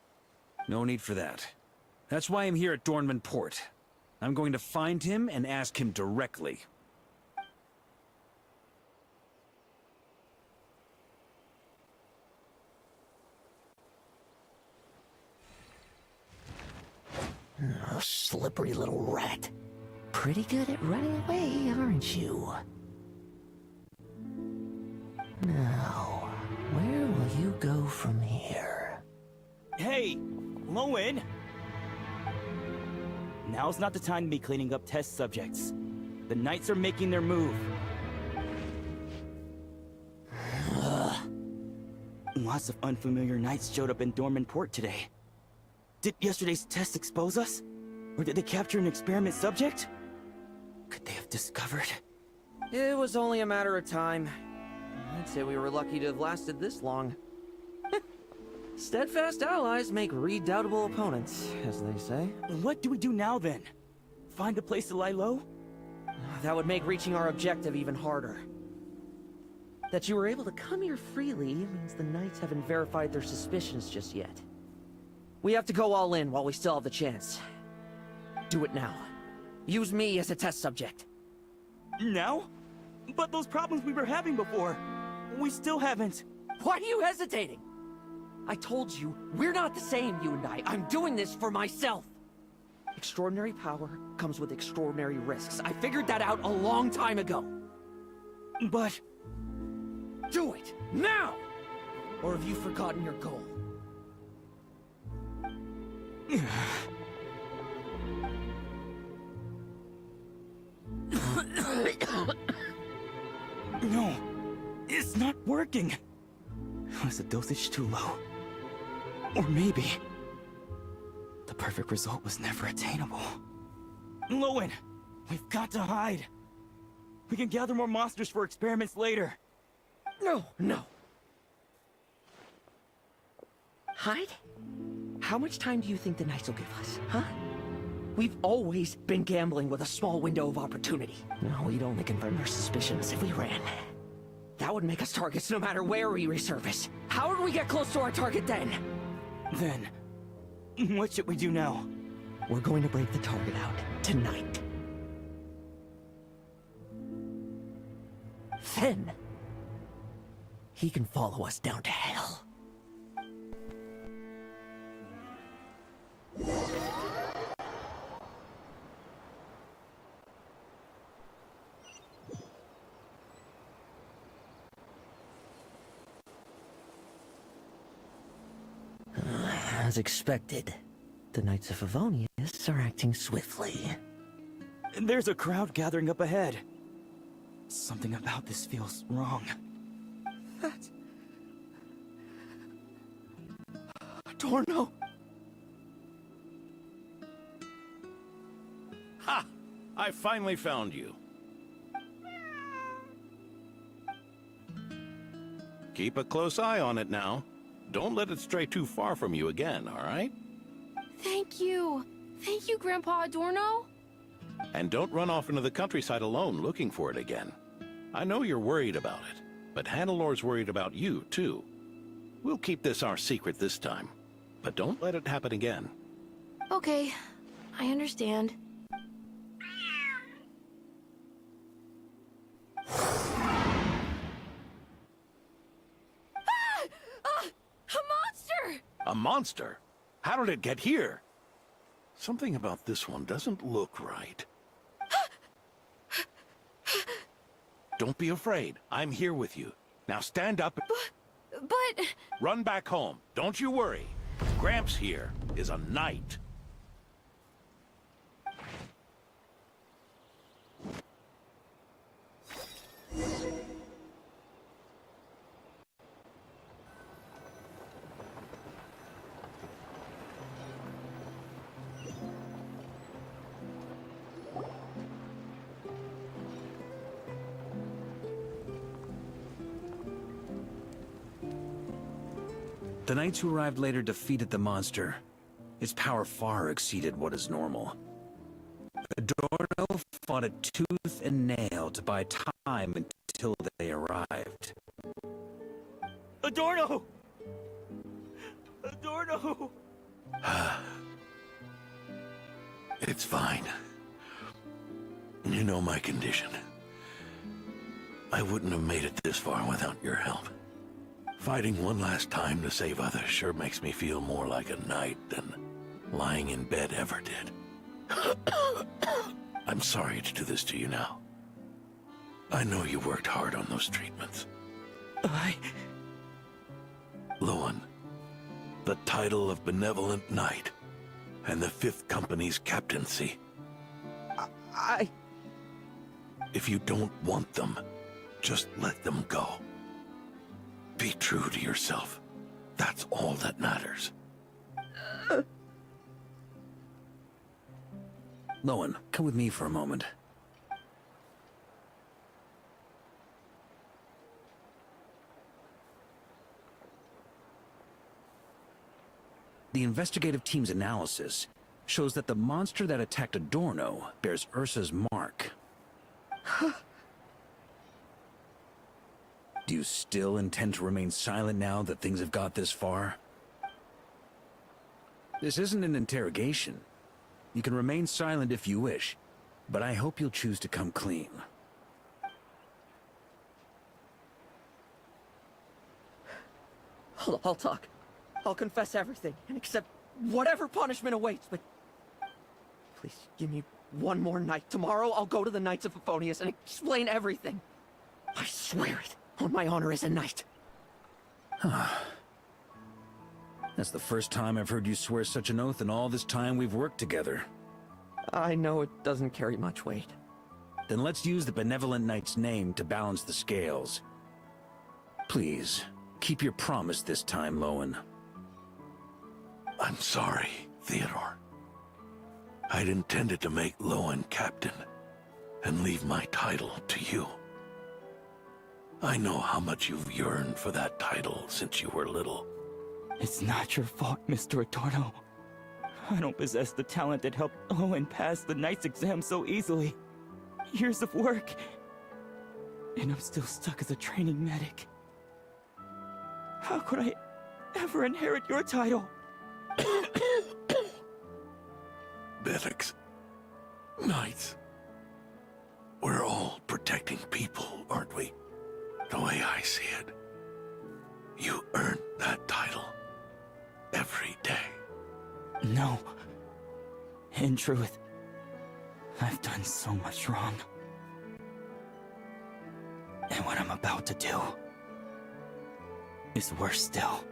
No need for that. That's why I'm here at Dornman Port. I'm going to find him and ask him directly. Oh, slippery little rat. Pretty good at running away, aren't you? Now, where will you go from here? Hey, Lowen! Now's not the time to be cleaning up test subjects. The Knights are making their move. Lots of unfamiliar Knights showed up in Dorman Port today. Did yesterday's test expose us? Or did they capture an experiment subject? Could they have discovered? It was only a matter of time. I'd say we were lucky to have lasted this long. Steadfast allies make redoubtable opponents, as they say. What do we do now, then? Find a place to lie low? That would make reaching our objective even harder. That you were able to come here freely means the Knights haven't verified their suspicions just yet. We have to go all in while we still have the chance. Do it now. Use me as a test subject. Now? But those problems we were having before, we still haven't. Why are you hesitating? I told you, we're not the same, you and I. I'm doing this for myself. Extraordinary power comes with extraordinary risks. I figured that out a long time ago. But... do it, now! Or have you forgotten your goal? No, it's not working. Was the dosage too low? Or maybe... the perfect result was never attainable. Lowen, we've got to hide. We can gather more monsters for experiments later. No. Hide? How much time do you think the Knights will give us, huh? We've always been gambling with a small window of opportunity. No, we'd only confirm their suspicions if we ran. That would make us targets no matter where we resurface. How would we get close to our target then? Then, what should we do now? We're going to break the target out tonight. Then, he can follow us down to hell. As expected, the Knights of Favonius are acting swiftly. There's a crowd gathering up ahead. Something about this feels wrong. That's... Adorno! Ha! I finally found you. Keep a close eye on it now. Don't let it stray too far from you again, all right? Thank you. Thank you, Grandpa Adorno. And don't run off into the countryside alone looking for it again. I know you're worried about it, but Hannelor's worried about you, too. We'll keep this our secret this time, but don't let it happen again. Okay, I understand. A monster? How did it get here? Something about this one doesn't look right. Don't be afraid. I'm here with you. Now stand up. But... Run back home. Don't you worry. Gramps here is a knight. The Knights who arrived later defeated the monster. Its power far exceeded what is normal. Adorno fought it tooth and nail to buy time until they arrived. Adorno! Adorno! It's fine. You know my condition. I wouldn't have made it this far without your help. Fighting one last time to save others sure makes me feel more like a knight than lying in bed ever did. I'm sorry to do this to you now. I know you worked hard on those treatments. Lowen, the title of Benevolent Knight, and the 5th Company's captaincy. If you don't want them, just let them go. Be true to yourself. That's all that matters. Lowen, come with me for a moment. The investigative team's analysis shows that the monster that attacked Adorno bears Ursa's mark. Do you still intend to remain silent now that things have got this far? This isn't an interrogation. You can remain silent if you wish, but I hope you'll choose to come clean. I'll talk. I'll confess everything and accept whatever punishment awaits, but please give me one more night. Tomorrow I'll go to the Knights of Favonius and explain everything. I swear it, on my honor as a knight. That's the first time I've heard you swear such an oath in all this time we've worked together. I know it doesn't carry much weight. Then let's use the Benevolent Knight's name to balance the scales. Please, keep your promise this time, Lowen. I'm sorry, Theodore. I'd intended to make Lowen captain and leave my title to you. I know how much you've yearned for that title since you were little. It's not your fault, Mr. Adorno. I don't possess the talent that helped Owen pass the Knight's exam so easily. Years of work, and I'm still stuck as a training medic. How could I ever inherit your title? Medics, knights, we're all protecting people, aren't we? The way I see it, you earned that title every day. No. In truth, I've done so much wrong. And what I'm about to do is worse still.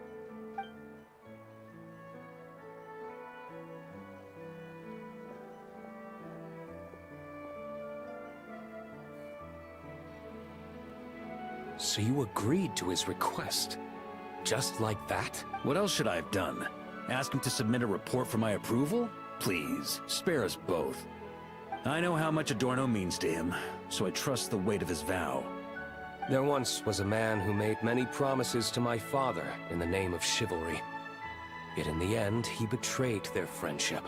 So you agreed to his request? Just like that? What else should I have done? Ask him to submit a report for my approval? Please, spare us both. I know how much Adorno means to him, so I trust the weight of his vow. There once was a man who made many promises to my father in the name of chivalry. Yet in the end, he betrayed their friendship.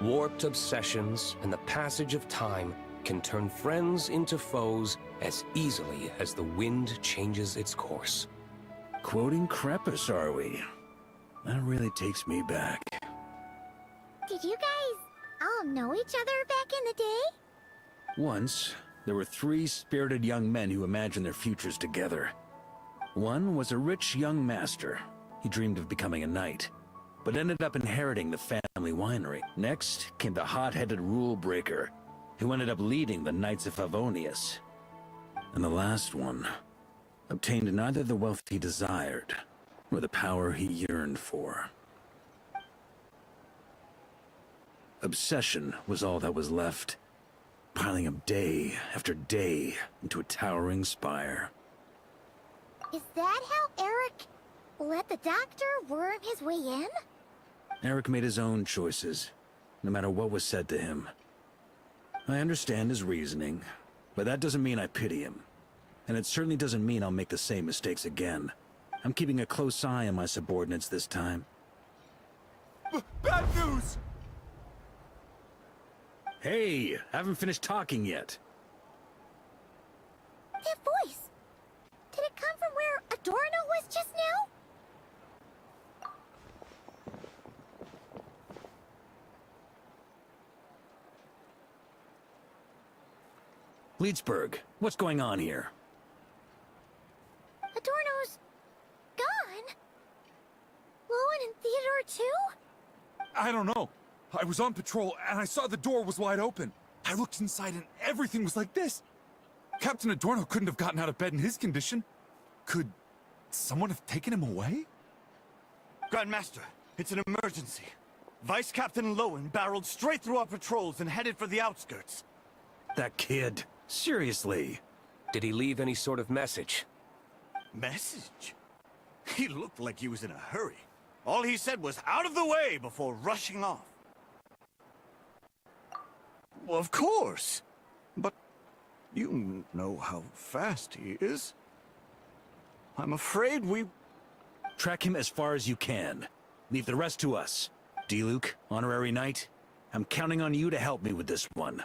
Warped obsessions and the passage of time can turn friends into foes as easily as the wind changes its course. Quoting Crepus, are we? That really takes me back. Did you guys all know each other back in the day? Once, there were 3 spirited young men who imagined their futures together. One was a rich young master. He dreamed of becoming a knight, but ended up inheriting the family winery. Next came the hot-headed rule breaker, who ended up leading the Knights of Favonius. And the last one obtained neither the wealth he desired, nor the power he yearned for. Obsession was all that was left, piling up day after day into a towering spire. Is that how Eric let the doctor worm his way in? Eric made his own choices, no matter what was said to him. I understand his reasoning, but that doesn't mean I pity him. And it certainly doesn't mean I'll make the same mistakes again. I'm keeping a close eye on my subordinates this time. Bad news! Hey, haven't finished talking yet. That voice! Did it come from where Adorno was just now? Leedsburg, what's going on here? Adorno's gone? Lowen and Theodore too? I don't know. I was on patrol and I saw the door was wide open. I looked inside and everything was like this. Captain Adorno couldn't have gotten out of bed in his condition. Could someone have taken him away? Grandmaster, it's an emergency. Vice Captain Lowen barreled straight through our patrols and headed for the outskirts. That kid. Seriously. Did he leave any sort of message? Message? He looked like he was in a hurry. All he said was out of the way before rushing off. Well, of course. But you know how fast he is. I'm afraid we... Track him as far as you can. Leave the rest to us. D-Luke, Honorary Knight, I'm counting on you to help me with this one.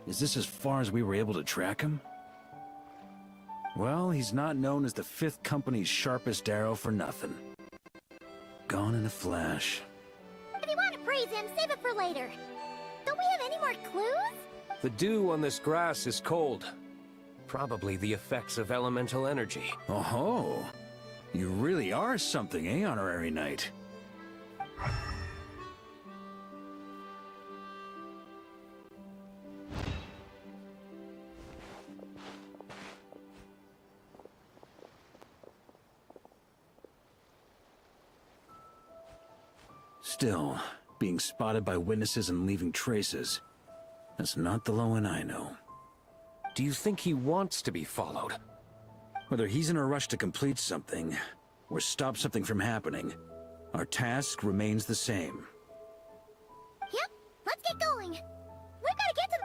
Is this as far as we were able to track him? Well, he's not known as the 5th Company's sharpest arrow for nothing. Gone in a flash. If you want to praise him, save it for later. Don't we have any more clues? The dew on this grass is cold. Probably the effects of elemental energy. Oh-ho! You really are something, eh, Honorary Knight? Still, being spotted by witnesses and leaving traces, that's not the Lowen I know. Do you think he wants to be followed? Whether he's in a rush to complete something, or stop something from happening, our task remains the same. Yep, let's get going. We've got to get to...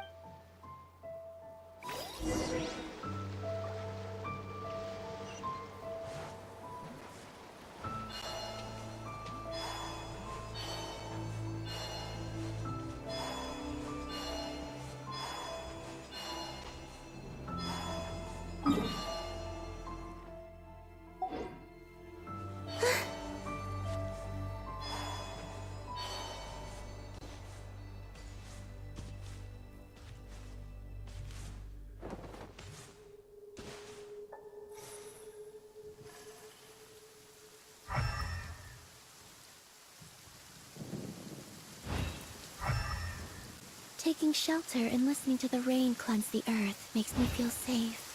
Taking shelter and listening to the rain cleanse the earth makes me feel safe.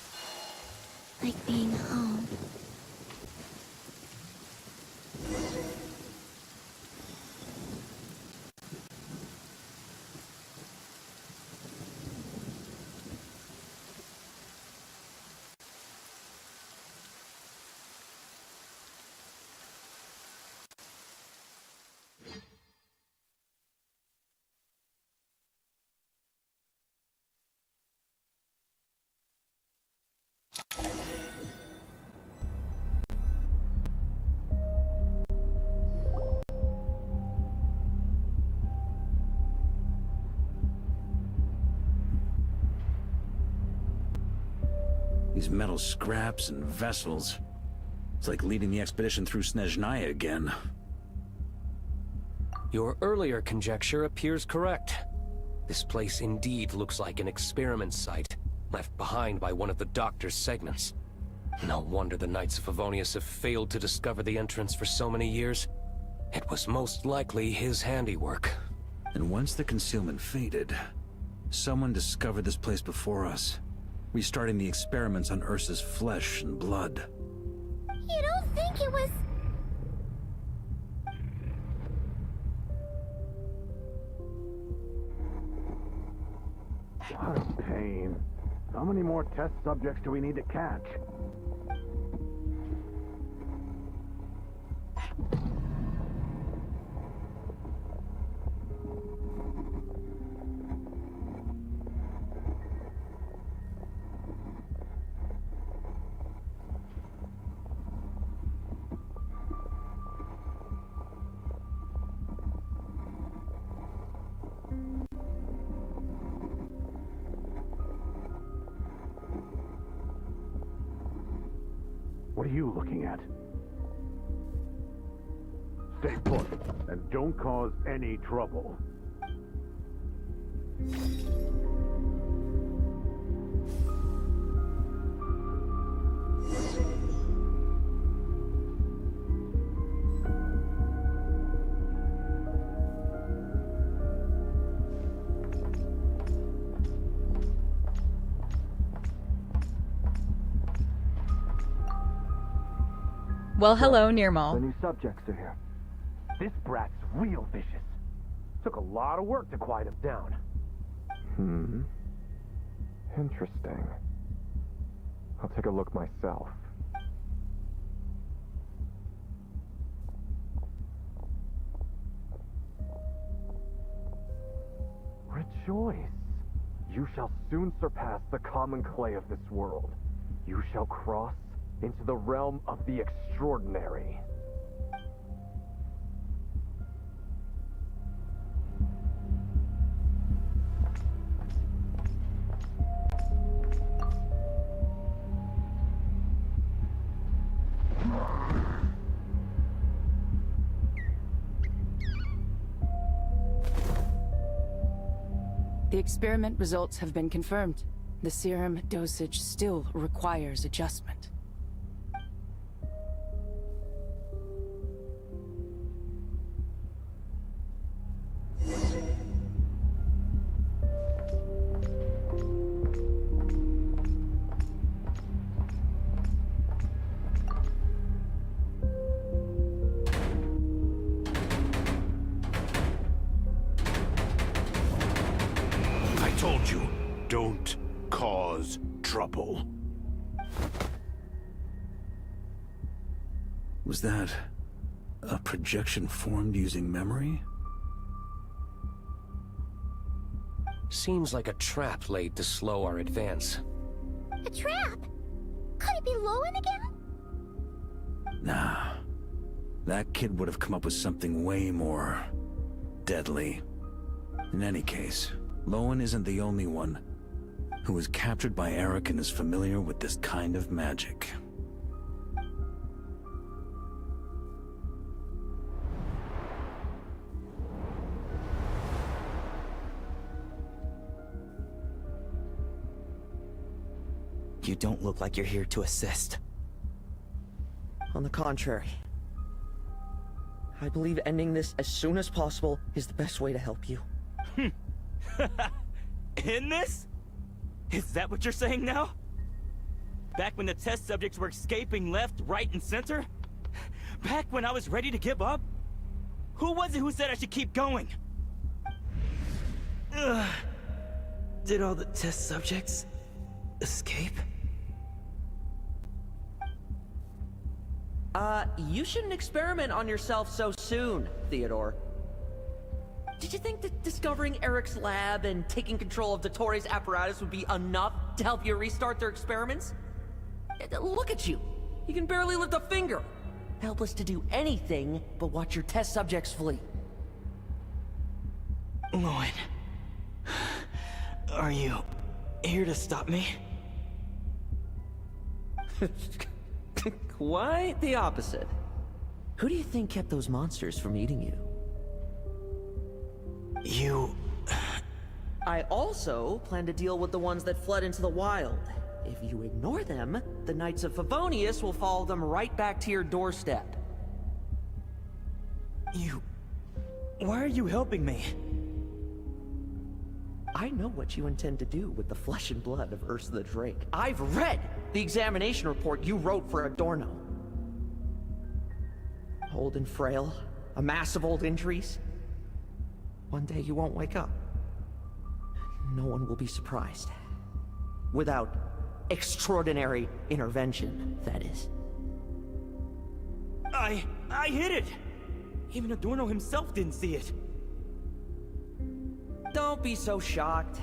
Like being home. These metal scraps and vessels. It's like leading the expedition through Snezhnaya again. Your earlier conjecture appears correct. This place indeed looks like an experiment site, left behind by one of the Doctor's segments. No wonder the Knights of Favonius have failed to discover the entrance for so many years. It was most likely his handiwork. And once the concealment faded, someone discovered this place before us, restarting the experiments on Ursa's flesh and blood. You don't think it was... What pain. How many more test subjects do we need to catch? What are you looking at? Stay put, and don't cause any trouble. Well, hello, The Nirmal. new subjects are here. This brat's real vicious. Took a lot of work to quiet him down. Interesting. I'll take a look myself. Rejoice! You shall soon surpass the common clay of this world. You shall cross into the realm of the extraordinary. The experiment results have been confirmed. The serum dosage still requires adjustment. I told you, don't cause trouble. Was that a projection formed using memory? Seems like a trap laid to slow our advance. A trap? Could it be Lowen again? Nah. That kid would have come up with something way more deadly. In any case, Lowen isn't the only one who was captured by Eric and is familiar with this kind of magic. You don't look like you're here to assist. On the contrary. I believe ending this as soon as possible is the best way to help you. In this? Is that what you're saying now? Back when the test subjects were escaping left, right, and center? Back when I was ready to give up? Who was it who said I should keep going? Did all the test subjects escape? You shouldn't experiment on yourself so soon, Theodore. Did you think that discovering Eric's lab and taking control of Dottoro's apparatus would be enough to help you restart their experiments? Look at you. You can barely lift a finger. Helpless to do anything but watch your test subjects flee. Lowen, are you here to stop me? Quite the opposite. Who do you think kept those monsters from eating you? You... I also plan to deal with the ones that fled into the wild. If you ignore them, the Knights of Favonius will follow them right back to your doorstep. You... Why are you helping me? I know what you intend to do with the flesh and blood of Ursa the Drake. I've read the examination report you wrote for Adorno. Old and frail, a mass of old injuries. One day you won't wake up. No one will be surprised. Without extraordinary intervention, that is. I hit it! Even Adorno himself didn't see it. Don't be so shocked.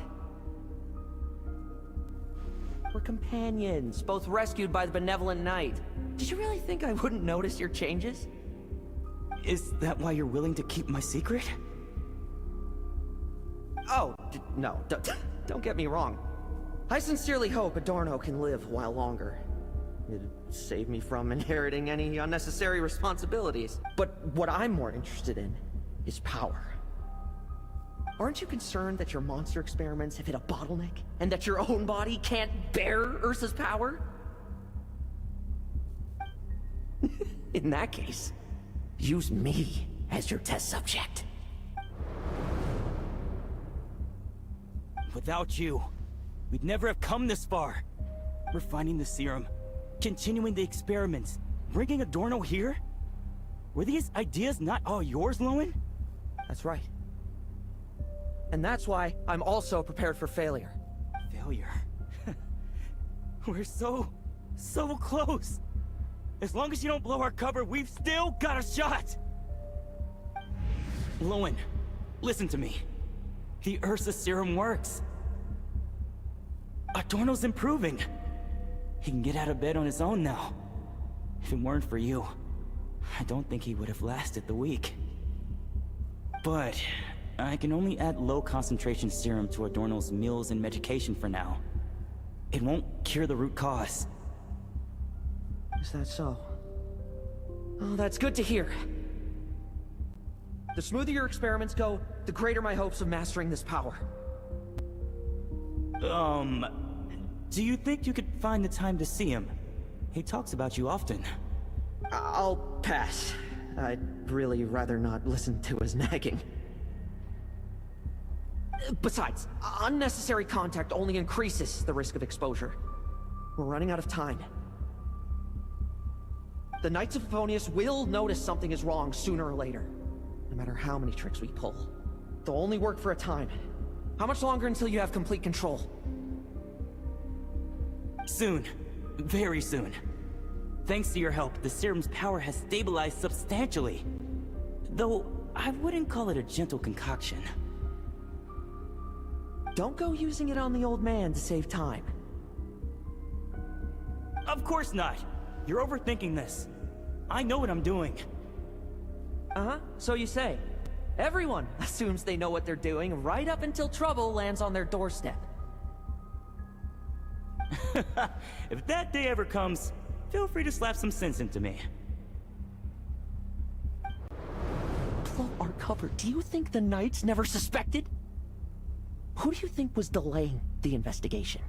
We're companions, both rescued by the benevolent knight. Did you really think I wouldn't notice your changes? Is that why you're willing to keep my secret? Oh, no, don't get me wrong. I sincerely hope Adorno can live a while longer. It'd save me from inheriting any unnecessary responsibilities. But what I'm more interested in is power. Aren't you concerned that your monster experiments have hit a bottleneck? And that your own body can't bear Ursa's power? In that case, use me as your test subject. Without you, we'd never have come this far. Refining the serum, continuing the experiments, bringing Adorno here? Were these ideas not all yours, Lowen? That's right. And that's why I'm also prepared for failure. Failure? We're so close. As long as you don't blow our cover, we've still got a shot! Lowen, listen to me. The Ursa serum works. Adorno's improving. He can get out of bed on his own now. If it weren't for you, I don't think he would have lasted the week. But I can only add low concentration serum to Adorno's meals and medication for now. It won't cure the root cause. Is that so? Oh, that's good to hear. The smoother your experiments go, the greater my hopes of mastering this power. Do you think you could find the time to see him? He talks about you often. I'll pass. I'd really rather not listen to his nagging. Besides, unnecessary contact only increases the risk of exposure. We're running out of time. The Knights of Favonius will notice something is wrong sooner or later, no matter how many tricks we pull. They'll only work for a time. How much longer until you have complete control? Soon. Very soon. Thanks to your help, the serum's power has stabilized substantially. Though, I wouldn't call it a gentle concoction. Don't go using it on the old man to save time. Of course not! You're overthinking this. I know what I'm doing. Uh-huh, so you say. Everyone assumes they know what they're doing right up until trouble lands on their doorstep. If that day ever comes, feel free to slap some sense into me. Blow our cover. Do you think the Knights never suspected? Who do you think was delaying the investigation?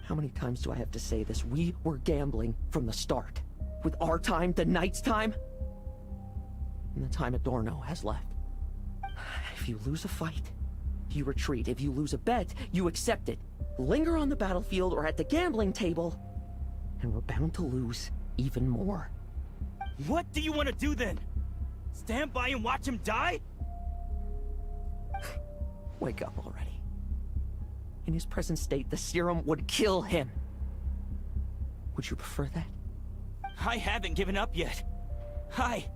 How many times do I have to say this? We were gambling from the start. With our time, the Knights' time, and the time Adorno has left. If you lose a fight, you retreat. If you lose a bet, you accept it. Linger on the battlefield or at the gambling table, and we're bound to lose even more. What do you want to do then? Stand by and watch him die? Wake up already. In his present state, the serum would kill him. Would you prefer that? I haven't given up yet. I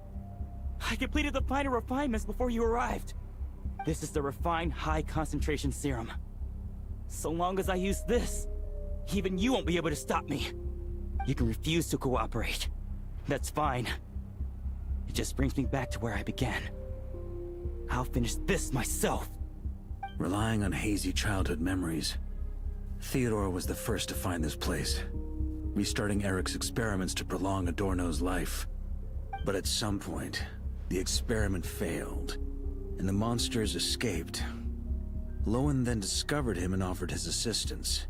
completed the final refinements before you arrived. This is the refined high-concentration serum. So long as I use this, even you won't be able to stop me. You can refuse to cooperate. That's fine. It just brings me back to where I began. I'll finish this myself. Relying on hazy childhood memories, Theodore was the first to find this place, restarting Eric's experiments to prolong Adorno's life. But at some point, the experiment failed, and the monsters escaped. Lowen then discovered him and offered his assistance,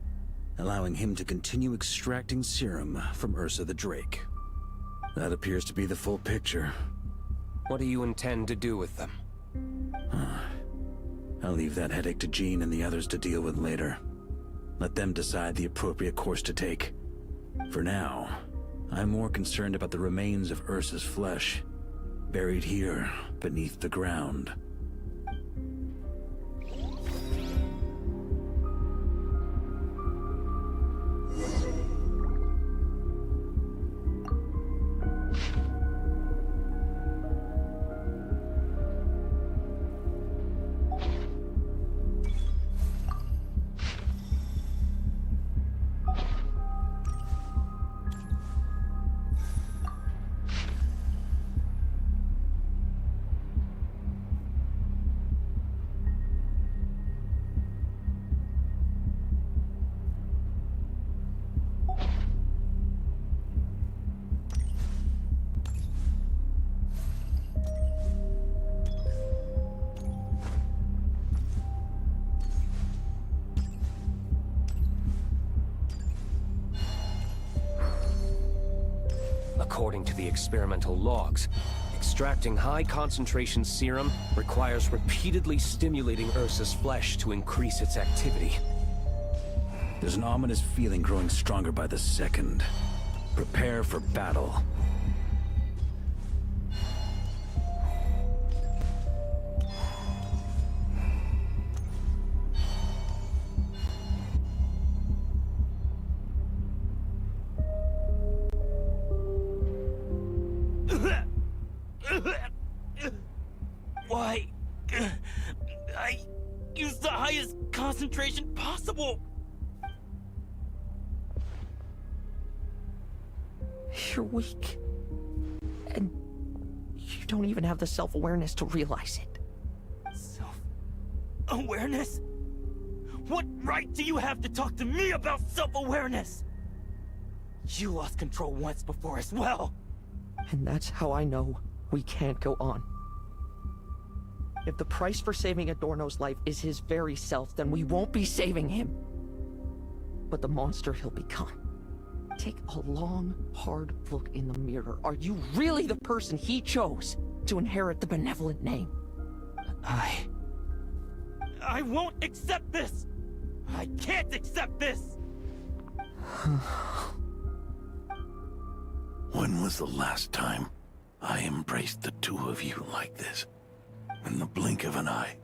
allowing him to continue extracting serum from Ursa the Drake. That appears to be the full picture. What do you intend to do with them? I'll leave that headache to Jean and the others to deal with later. Let them decide the appropriate course to take. For now, I'm more concerned about the remains of Ursa's flesh, buried here beneath the ground. according to the experimental logs. Extracting high-concentration serum requires repeatedly stimulating Ursa's flesh to increase its activity. There's an ominous feeling growing stronger by the second. Prepare for battle. Why? I used the highest concentration possible. You're weak. And you don't even have the self-awareness to realize it. Self-awareness? What right do you have to talk to me about self-awareness? You lost control once before as well. And that's how I know we can't go on. If the price for saving Adorno's life is his very self, then we won't be saving him. But the monster he'll become. Take a long, hard look in the mirror. Are you really the person he chose to inherit the benevolent name? I won't accept this! I can't accept this! When was the last time I embraced the two of you like this? In the blink of an eye.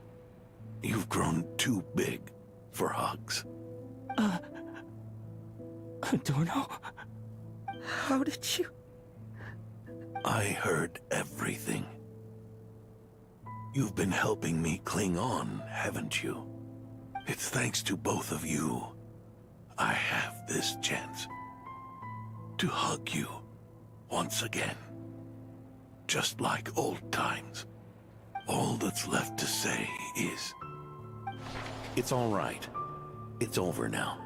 You've grown too big for hugs. Adorno? How did you... I heard everything. You've been helping me cling on, haven't you? It's thanks to both of you I have this chance to hug you once again. Just like old times. All that's left to say is... It's all right. It's over now.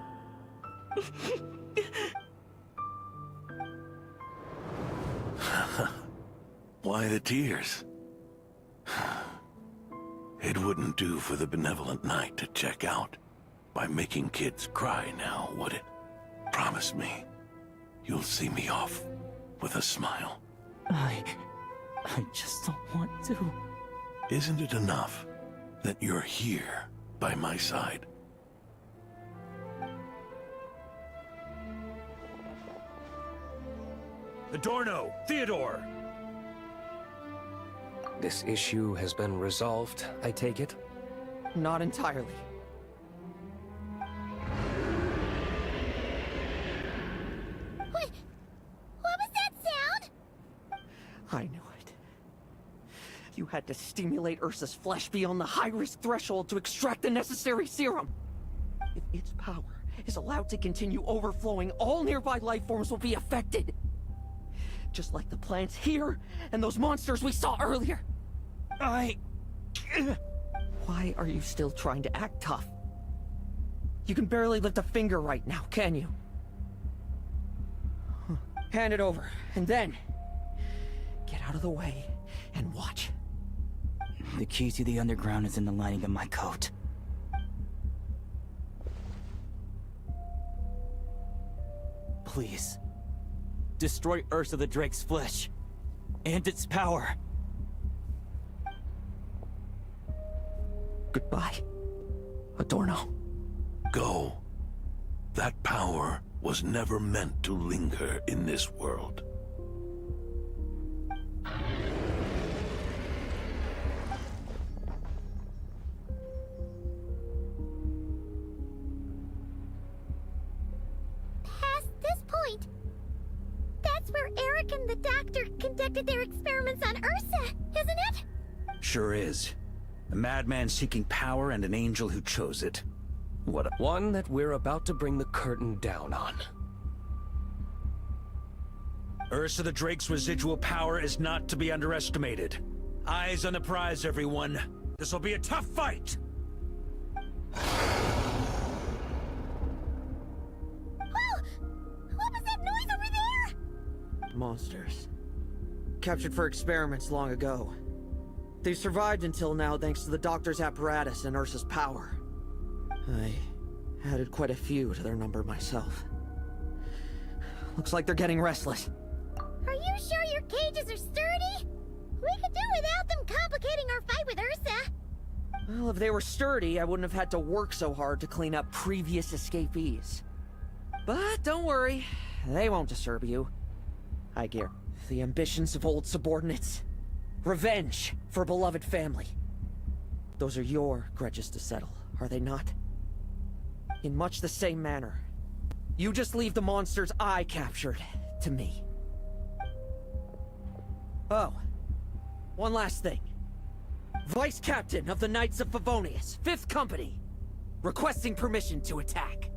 Why the tears? It wouldn't do for the benevolent knight to check out by making kids cry now, would it? Promise me, you'll see me off with a smile. I just don't want to. Isn't it enough that you're here by my side? Adorno! Theodore! This issue has been resolved, I take it? Not entirely. What was that sound? I knew it. You had to stimulate Ursa's flesh beyond the high-risk threshold to extract the necessary serum. If its power is allowed to continue overflowing, all nearby life forms will be affected. Just like the plants here and those monsters we saw earlier. Why are you still trying to act tough? You can barely lift a finger right now, can you? Hand it over, and then... get out of the way and watch. The key to the underground is in the lining of my coat. Please. Destroy Ursa the Drake's flesh. And its power. Goodbye, Adorno. Go. That power was never meant to linger in this world. Past this point, that's where Eric and the doctor conducted their experiments on Ursa, isn't it? Sure is. A madman seeking power and an angel who chose it. What a... One that we're about to bring the curtain down on. Ursa the Drake's residual power is not to be underestimated. Eyes on the prize, everyone. This will be a tough fight! Oh! What was that noise over there? Monsters. Captured for experiments long ago. They've survived until now thanks to the doctor's apparatus and Ursa's power. I added quite a few to their number myself. Looks like they're getting restless. Are you sure guys are sturdy. We could do without them complicating our fight with Ursa. Well, if they were sturdy, I wouldn't have had to work so hard to clean up previous escapees. But don't worry, they won't disturb you. Hi, Gear. The ambitions of old subordinates. Revenge for beloved family. Those are your grudges to settle, are they not? In much the same manner, you just leave the monsters I captured to me. Oh, one last thing. Vice Captain of the Knights of Favonius, 5th Company, requesting permission to attack.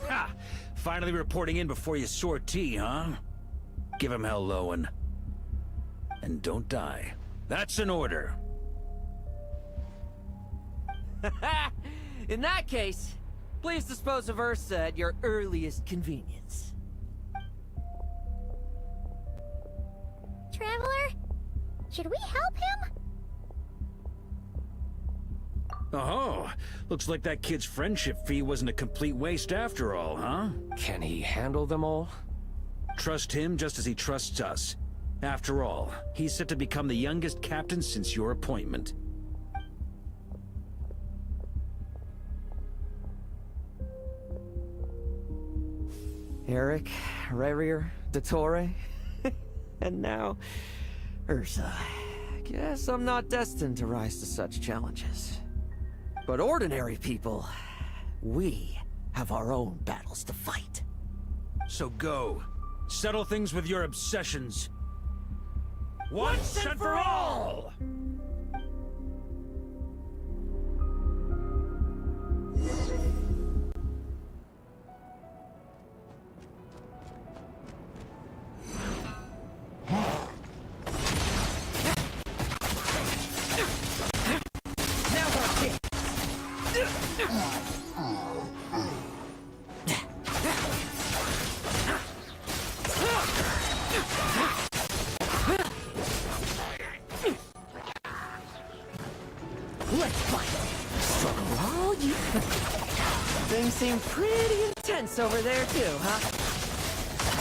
Ha! Finally reporting in before you sortie, huh? Give him hell, Lowen. And don't die. That's an order. In that case, please dispose of Ursa at your earliest convenience. Traveler, should we help him? Oh, looks like that kid's friendship fee wasn't a complete waste after all, huh? Can he handle them all? Trust him just as he trusts us. After all, he's set to become the youngest captain since your appointment. Eric, Rerir, Dottore, and now Ursa. Guess I'm not destined to rise to such challenges. But ordinary people, we have our own battles to fight. So go. Settle things with your obsessions. Once and for all! Things seem pretty intense over there too, huh?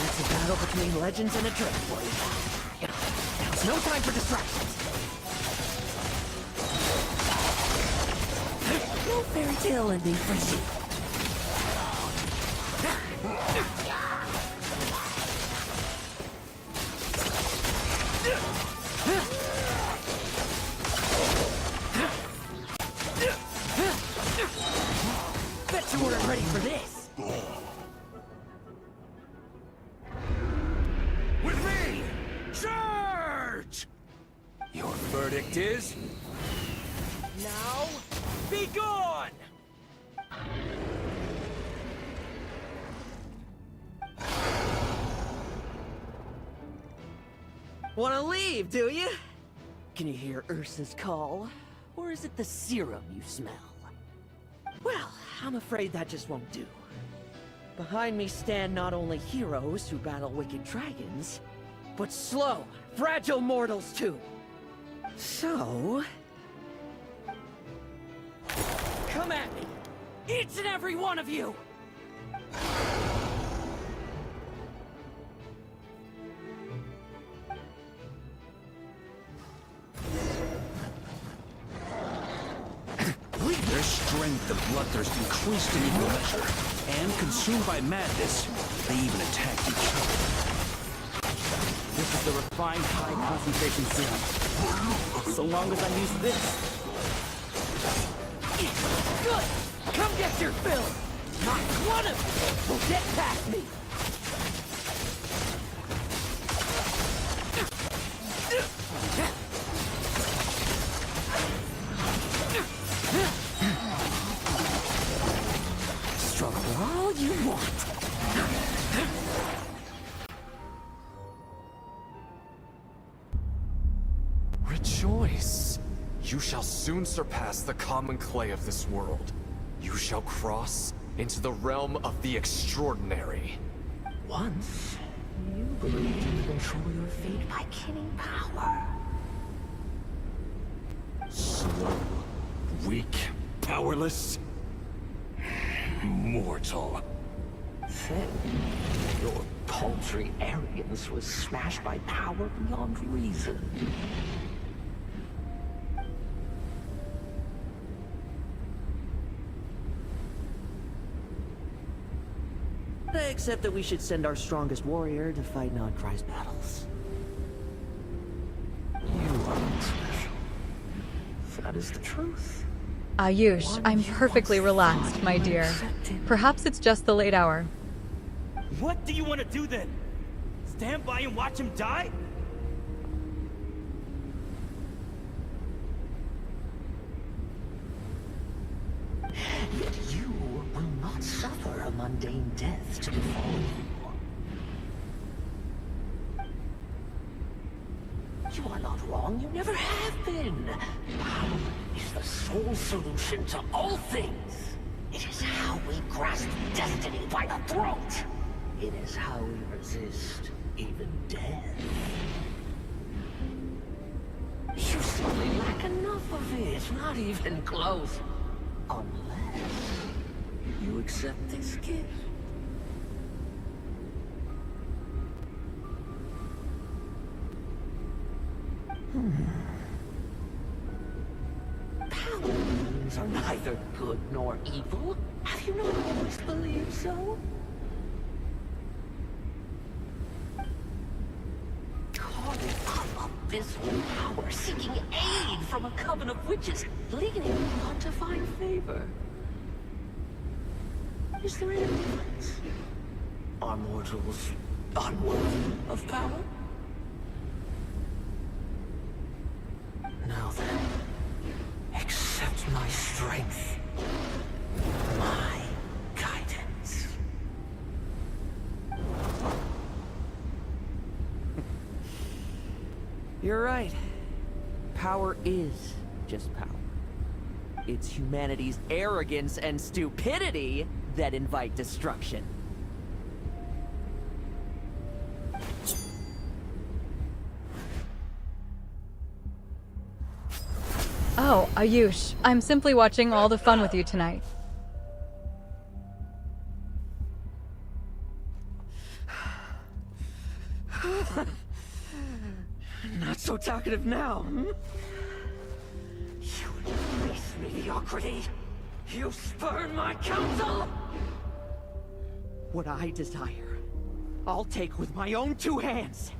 It's a battle between legends and a dread for you. Now it's no time for distractions. No fairy tale ending for you. Bet you weren't ready for this. With me! Charge! Your verdict is... Now, be gone! Wanna leave, do you? Can you hear Ursa's call? Or is it the serum you smell? Well, I'm afraid that just won't do. Behind me stand not only heroes who battle wicked dragons, but slow, fragile mortals too. So... come at me! Each and every one of you! Their strength and bloodthirst increased in equal measure, and consumed by madness, they even attacked each other. This is the refined high-concentration serum. So long as I'm used to this. Good! Come get your fill! Not one of you will get past me! Struggle all you want. Rejoice! You shall soon surpass the common clay of this world. You shall cross into the realm of the extraordinary. Once, you believed you could control your fate by killing power. Slow, weak, powerless, mortal. Then, Your paltry arrogance was smashed by power beyond reason. Except that we should send our strongest warrior to fight Nodcry's battles. You are not special. That is the truth. Ayush, I'm perfectly relaxed, my dear. Perhaps it's just the late hour. What do you want to do then? Stand by and watch him die? Yet you will not suffer a mundane death to befall you. You are not wrong, you never have been. Power is the sole solution to all things. It is how we grasp destiny by the throat. It is how we resist even death. You simply lack enough of it, not even close. Unless you accept this gift. Powers are neither good nor evil. Have you not always believed so? Calling up abysmal power, seeking aid from a coven of witches, leading on to find favor. Is there any difference? Are mortals unworthy of power? Now then, accept my strength, my guidance. You're right. Power is just power. It's humanity's arrogance and stupidity that invite destruction. Oh, Ayush, I'm simply watching all the fun with you tonight. Not so talkative now, hmm? You embrace mediocrity. You spurn my counsel. What I desire, I'll take with my own two hands.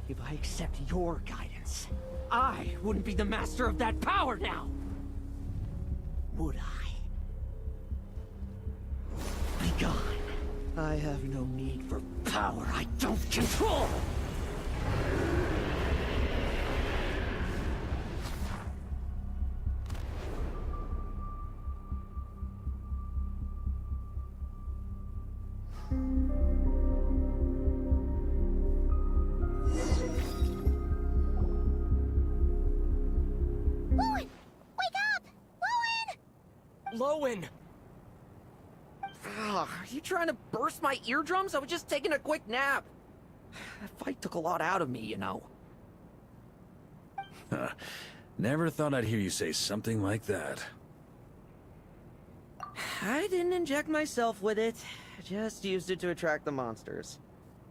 If I accept your guidance, I wouldn't be the master of that power now. Would I? Be gone. I have no need for power I don't control. Lowen! Are you trying to burst my eardrums? I was just taking a quick nap. That fight took a lot out of me, you know. Never thought I'd hear you say something like that. I didn't inject myself with it. Just used it to attract the monsters.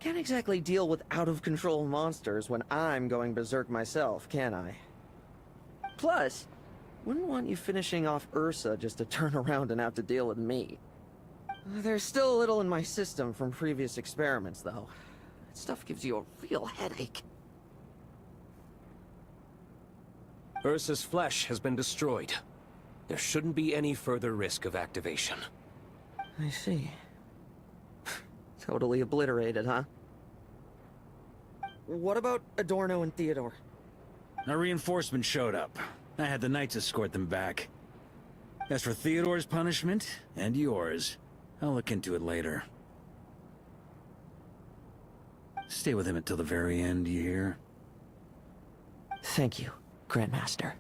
Can't exactly deal with out-of-control monsters when I'm going berserk myself, can I? Plus, wouldn't want you finishing off Ursa just to turn around and have to deal with me. There's still a little in my system from previous experiments, though. That stuff gives you a real headache. Ursa's flesh has been destroyed. There shouldn't be any further risk of activation. I see. Totally obliterated, huh? What about Adorno and Theodore? Our reinforcements showed up. I had the knights escort them back. As for Theodore's punishment, and yours, I'll look into it later. Stay with him until the very end, you hear? Thank you, Grandmaster.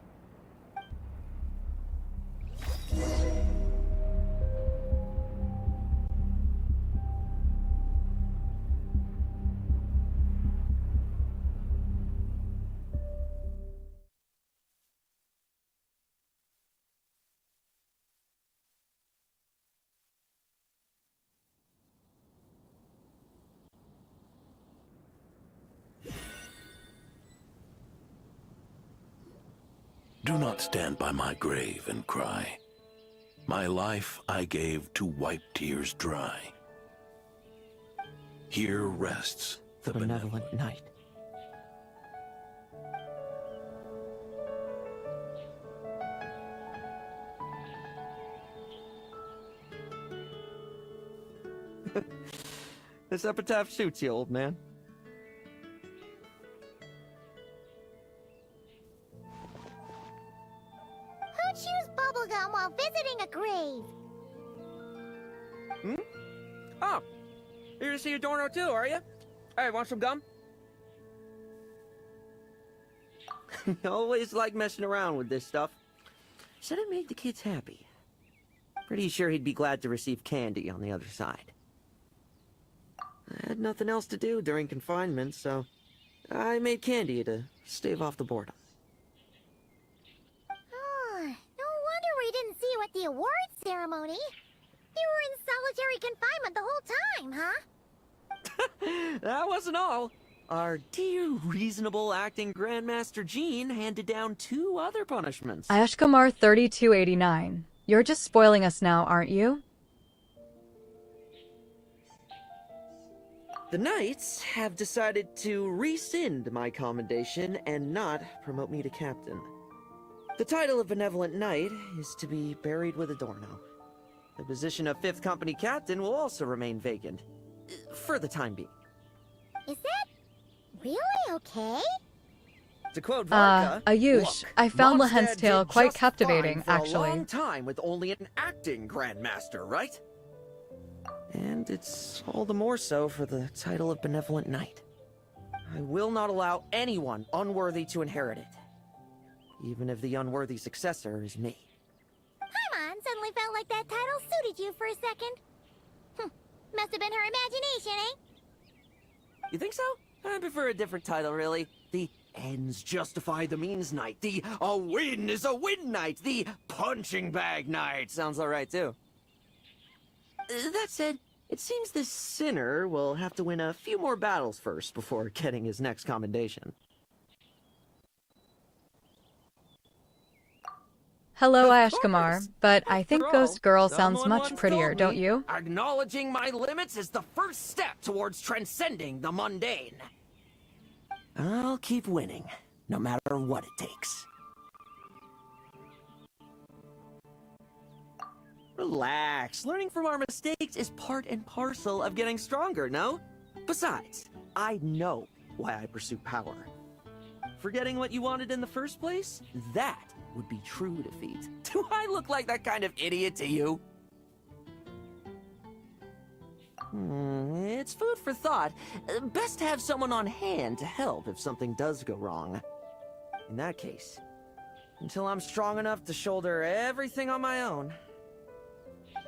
Do not stand by my grave and cry. My life I gave to wipe tears dry. Here rests the benevolent knight. This epitaph suits you, old man. Who chews bubblegum while visiting a grave? Hmm? Oh, you're to see Adorno too, are you? Hey, want some gum? Always like messing around with this stuff. Said it made the kids happy. Pretty sure he'd be glad to receive candy on the other side. I had nothing else to do during confinement, so I made candy to stave off the boredom. Oh, no wonder we didn't see you at the awards ceremony. You were in solitary confinement the whole time, huh? That wasn't all. Our dear, reasonable acting Grandmaster Jean handed down 2 other punishments. Ashkamar 3289. You're just spoiling us now, aren't you? The Knights have decided to rescind my commendation and not promote me to captain. The title of Benevolent Knight is to be buried with Adorno. The position of 5th Company Captain will also remain vacant, for the time being. Is that really okay? To quote Vodka, Ayush, look, I found Mom's Lehen's dad tale did quite just captivating, fine for actually. a long time with only an acting Grandmaster, right? And it's all the more so for the title of Benevolent Knight. I will not allow anyone unworthy to inherit it, even if the unworthy successor is me. Paimon suddenly felt like that title suited you for a second. Must have been her imagination, eh? You think so? I prefer a different title, really. The ends justify the means knight. The a win is a win knight. The punching bag knight. Sounds alright, too. That said, it seems this sinner will have to win a few more battles first before getting his next commendation. Hello, Ashkamar, but I think Ghost Girl sounds Someone much once prettier, told don't me, you? Acknowledging my limits is the first step towards transcending the mundane. I'll keep winning, no matter what it takes. Relax. Learning from our mistakes is part and parcel of getting stronger, no? Besides, I know why I pursue power. Forgetting what you wanted in the first place? That would be true defeat. Do I look like that kind of idiot to you? It's food for thought. Best to have someone on hand to help if something does go wrong. In that case, until I'm strong enough to shoulder everything on my own,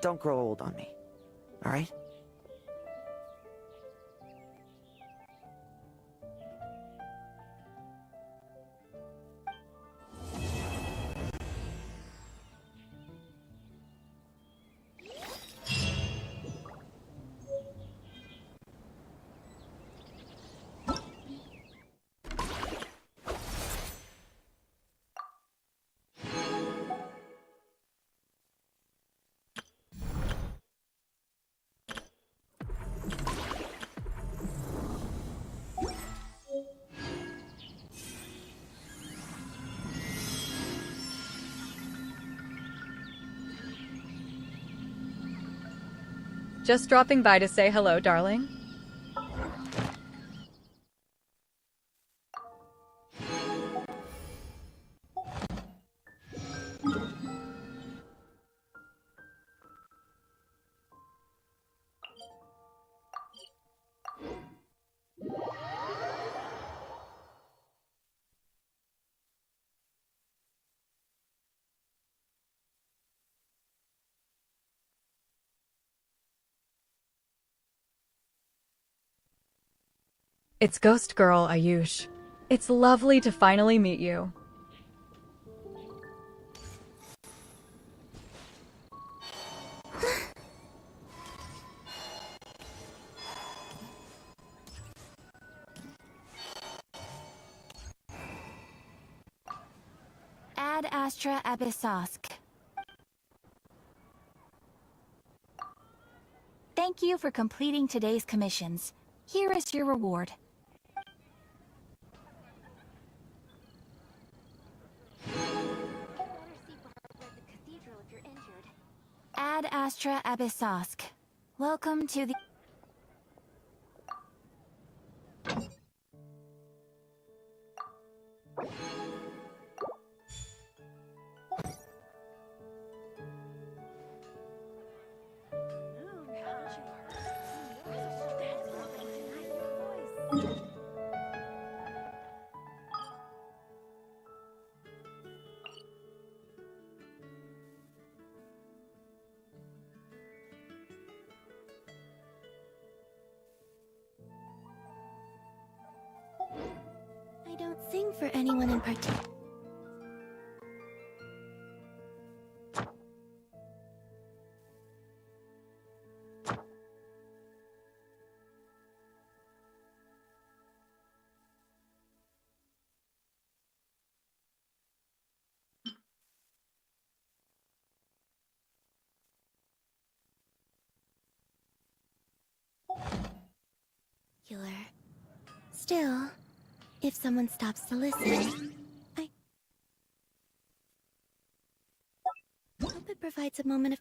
don't grow old on me, all right? Just dropping by to say hello, darling. It's Ghost Girl, Ayush. It's lovely to finally meet you. Ad Astra Abyssosk. Thank you for completing today's commissions. Here is your reward. Ad Astra Abyssosk. Welcome to the... I don't sing for anyone in particular. Still, if someone stops to listen, I hope it provides a moment of...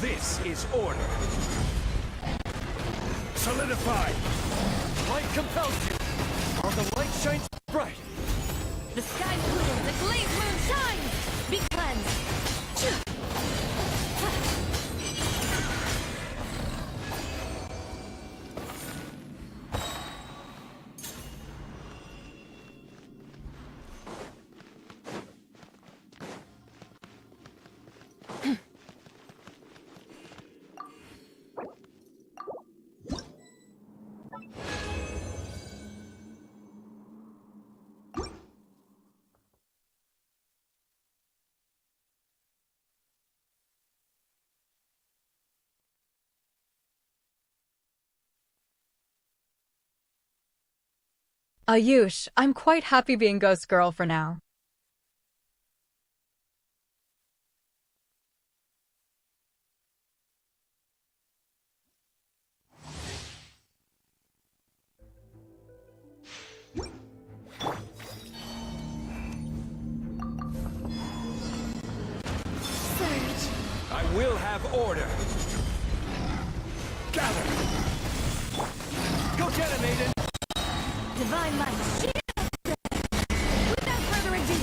This is order. Solidify! Light compels you! While the light shines bright! The sky's blue, the glazed moon shines! Be cleansed! Ayush, I'm quite happy being Ghost Girl for now. I will have order! Gather! Go get it, maiden! Divine light, without further ado.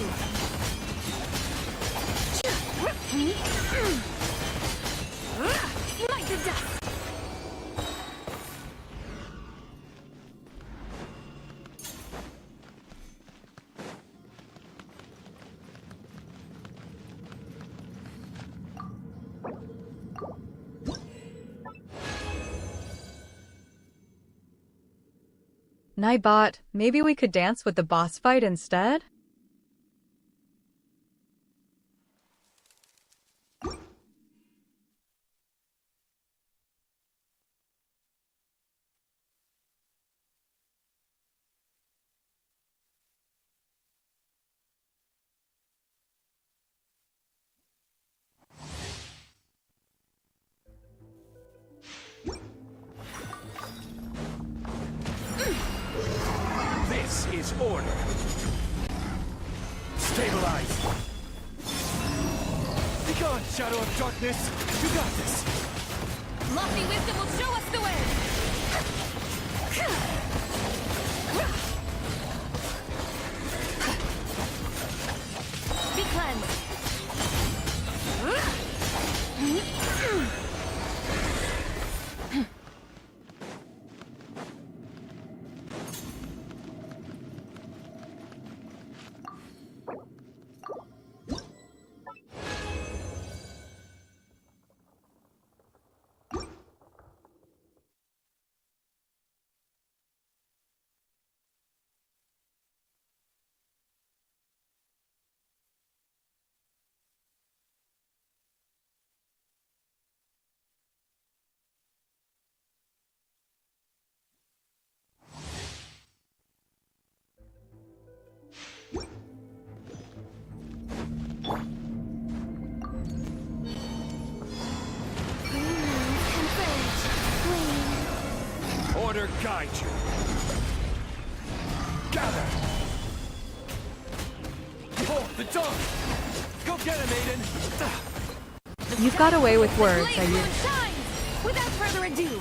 Nightbot, maybe we could dance with the boss fight instead? This is order. Stabilize. Be gone, Shadow of Darkness. You got this. Lofty wisdom will show us the way! Be cleansed! Order guide you. Gather. Behold the dawn. Go get him, Aiden. You've got away with words, Blaze are you? moon shines! Without further ado!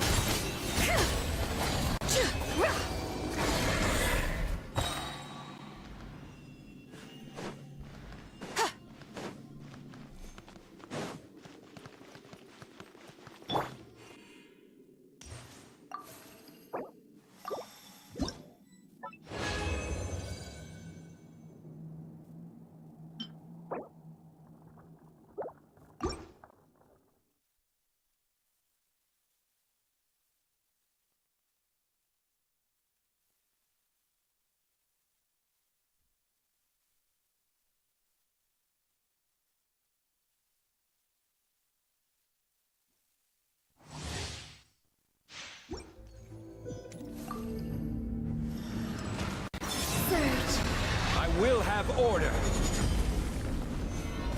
I will have order.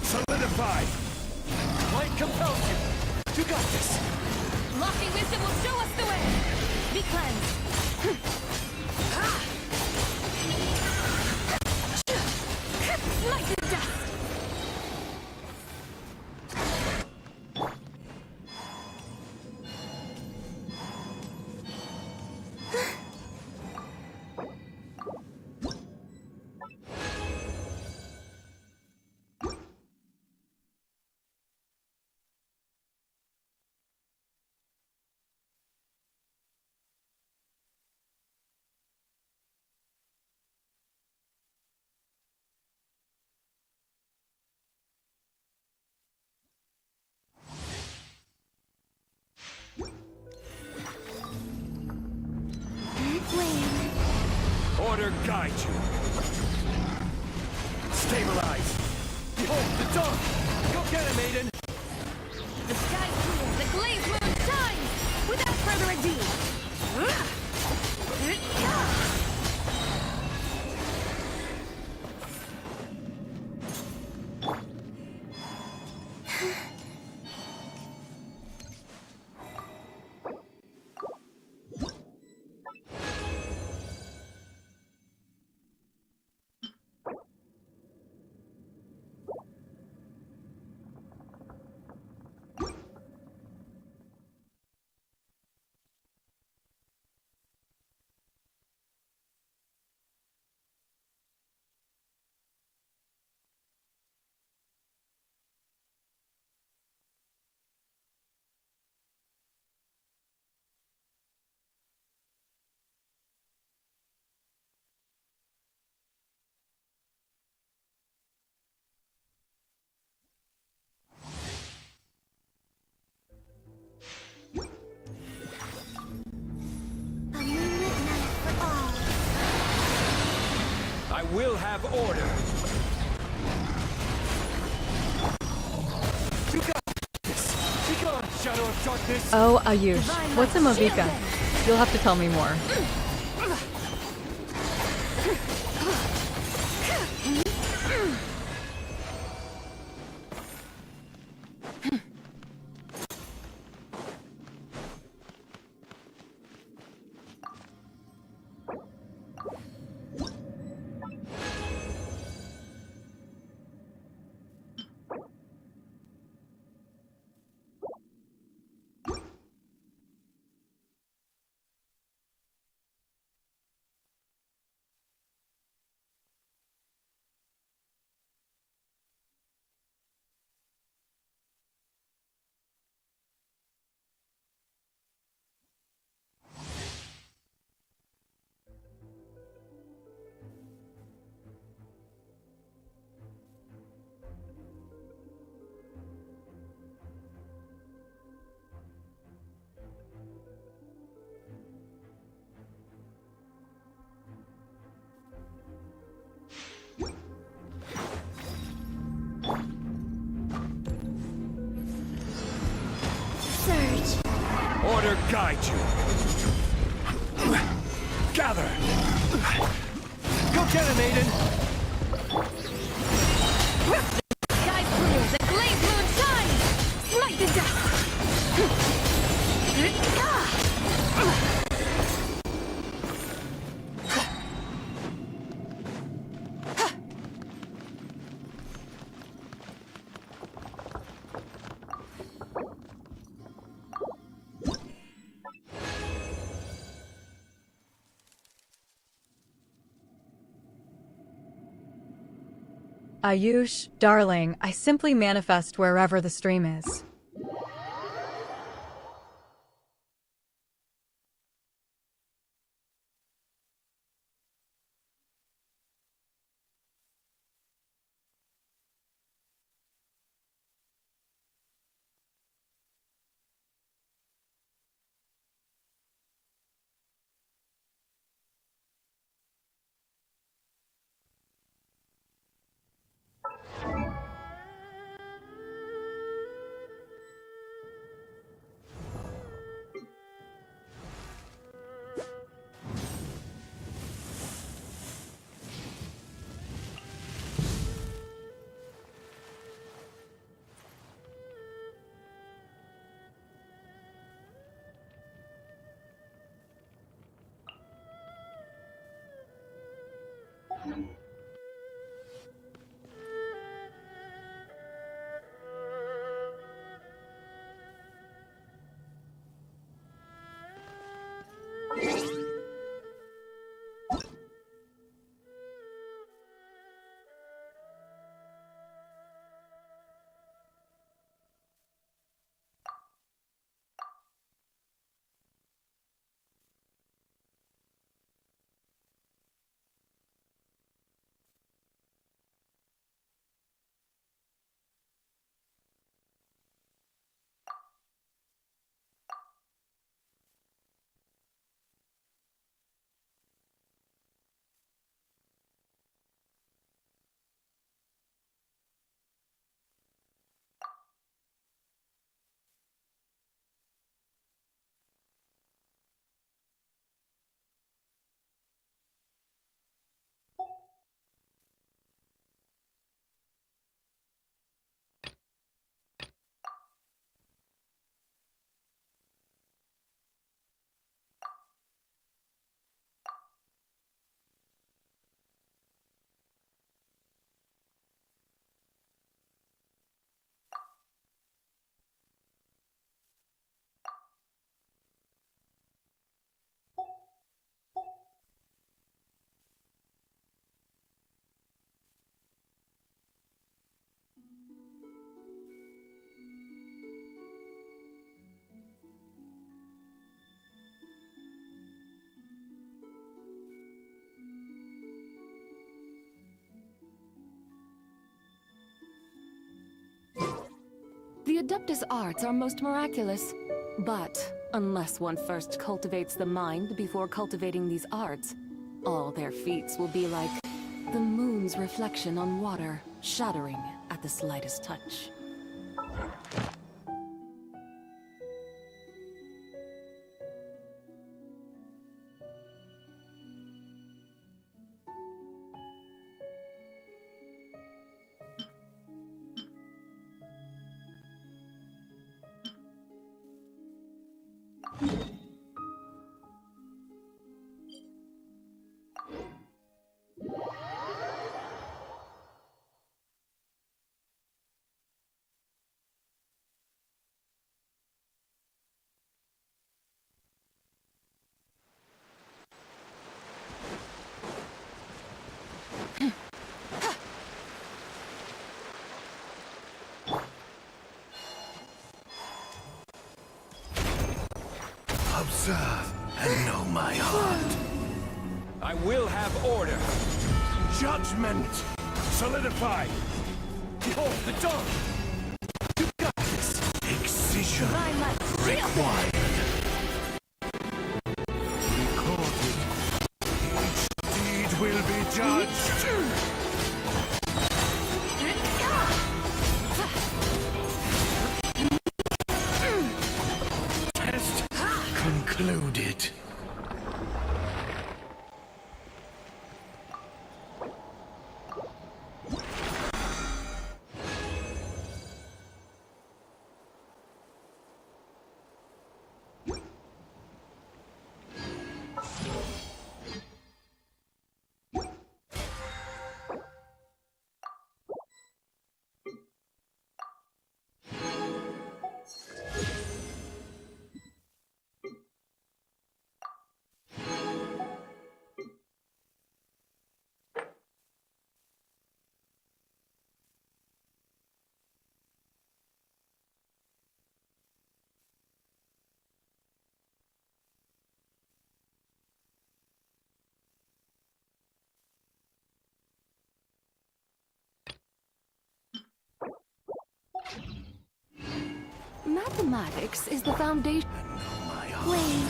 Solidify. Light compels you. You got this. Lofty wisdom will show us the way! Be cleansed! Smite the dust! Order guide you. Stabilize. Behold the dawn. Go get him, Aiden. The sky's clear, the glazed moon shines! Without further ado! have order. You got this. Be gone, Shadow of Darkness. Oh, Ayush, what's a Mauvika? You'll have to tell me more. Order guide you. Gather. Go get him, Aiden. Sky clear, the glazed moon shines! Smite the dust! Ayush, darling, I simply manifest wherever the stream is. The Adeptus arts are most miraculous. But unless one first cultivates the mind before cultivating these arts, all their feats will be like the moon moon's reflection on water, shattering at the slightest touch. Observe and know my heart. I will have order. Judgment. Solidify. Behold the dawn! You got this! Excision required. Recorded. Each deed will be judged. Test concluded. Mathematics is the foundation. Wait.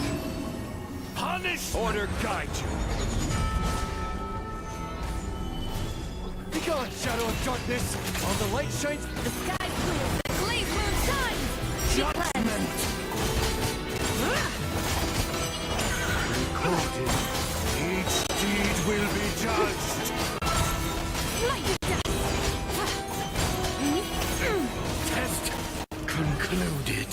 Punish! Order guide you. Be gone, shadow of darkness! While the light shines... The sky's blue, the glaze moon shines! Judgment! Recorded. Each deed will be judged. Test concluded.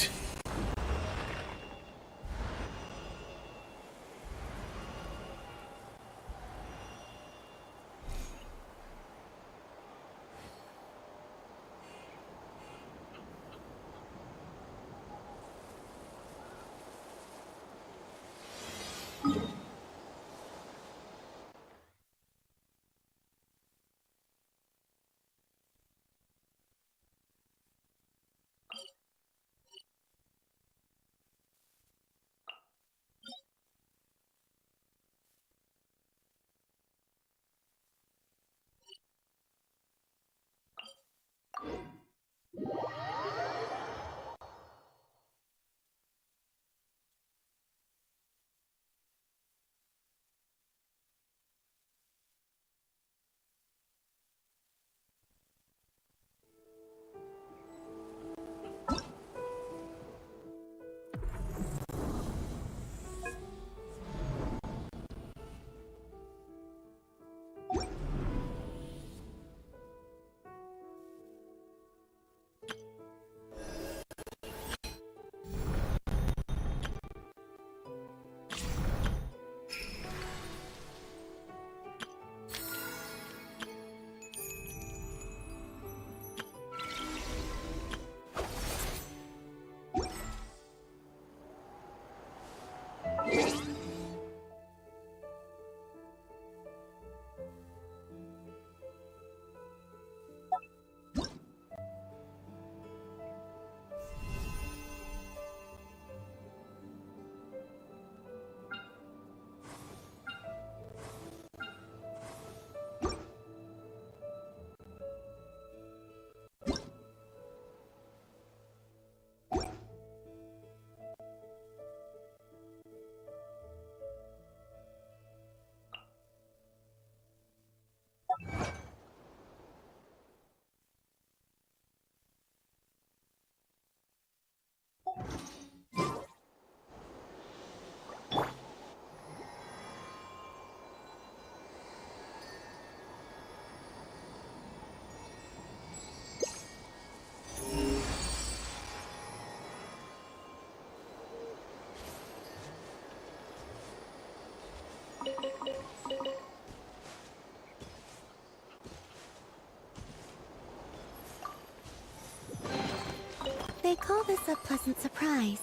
call this a pleasant surprise,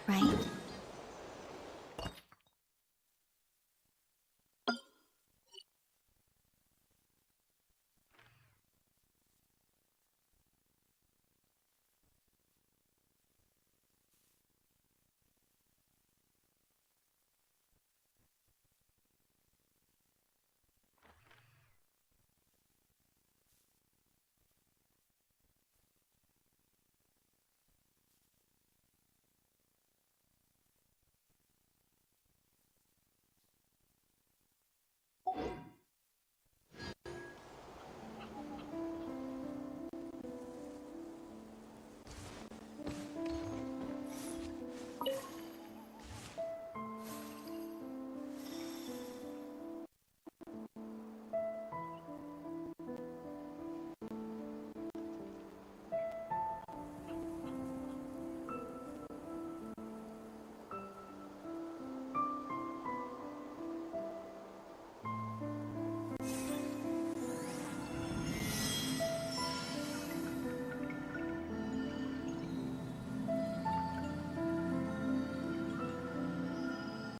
right?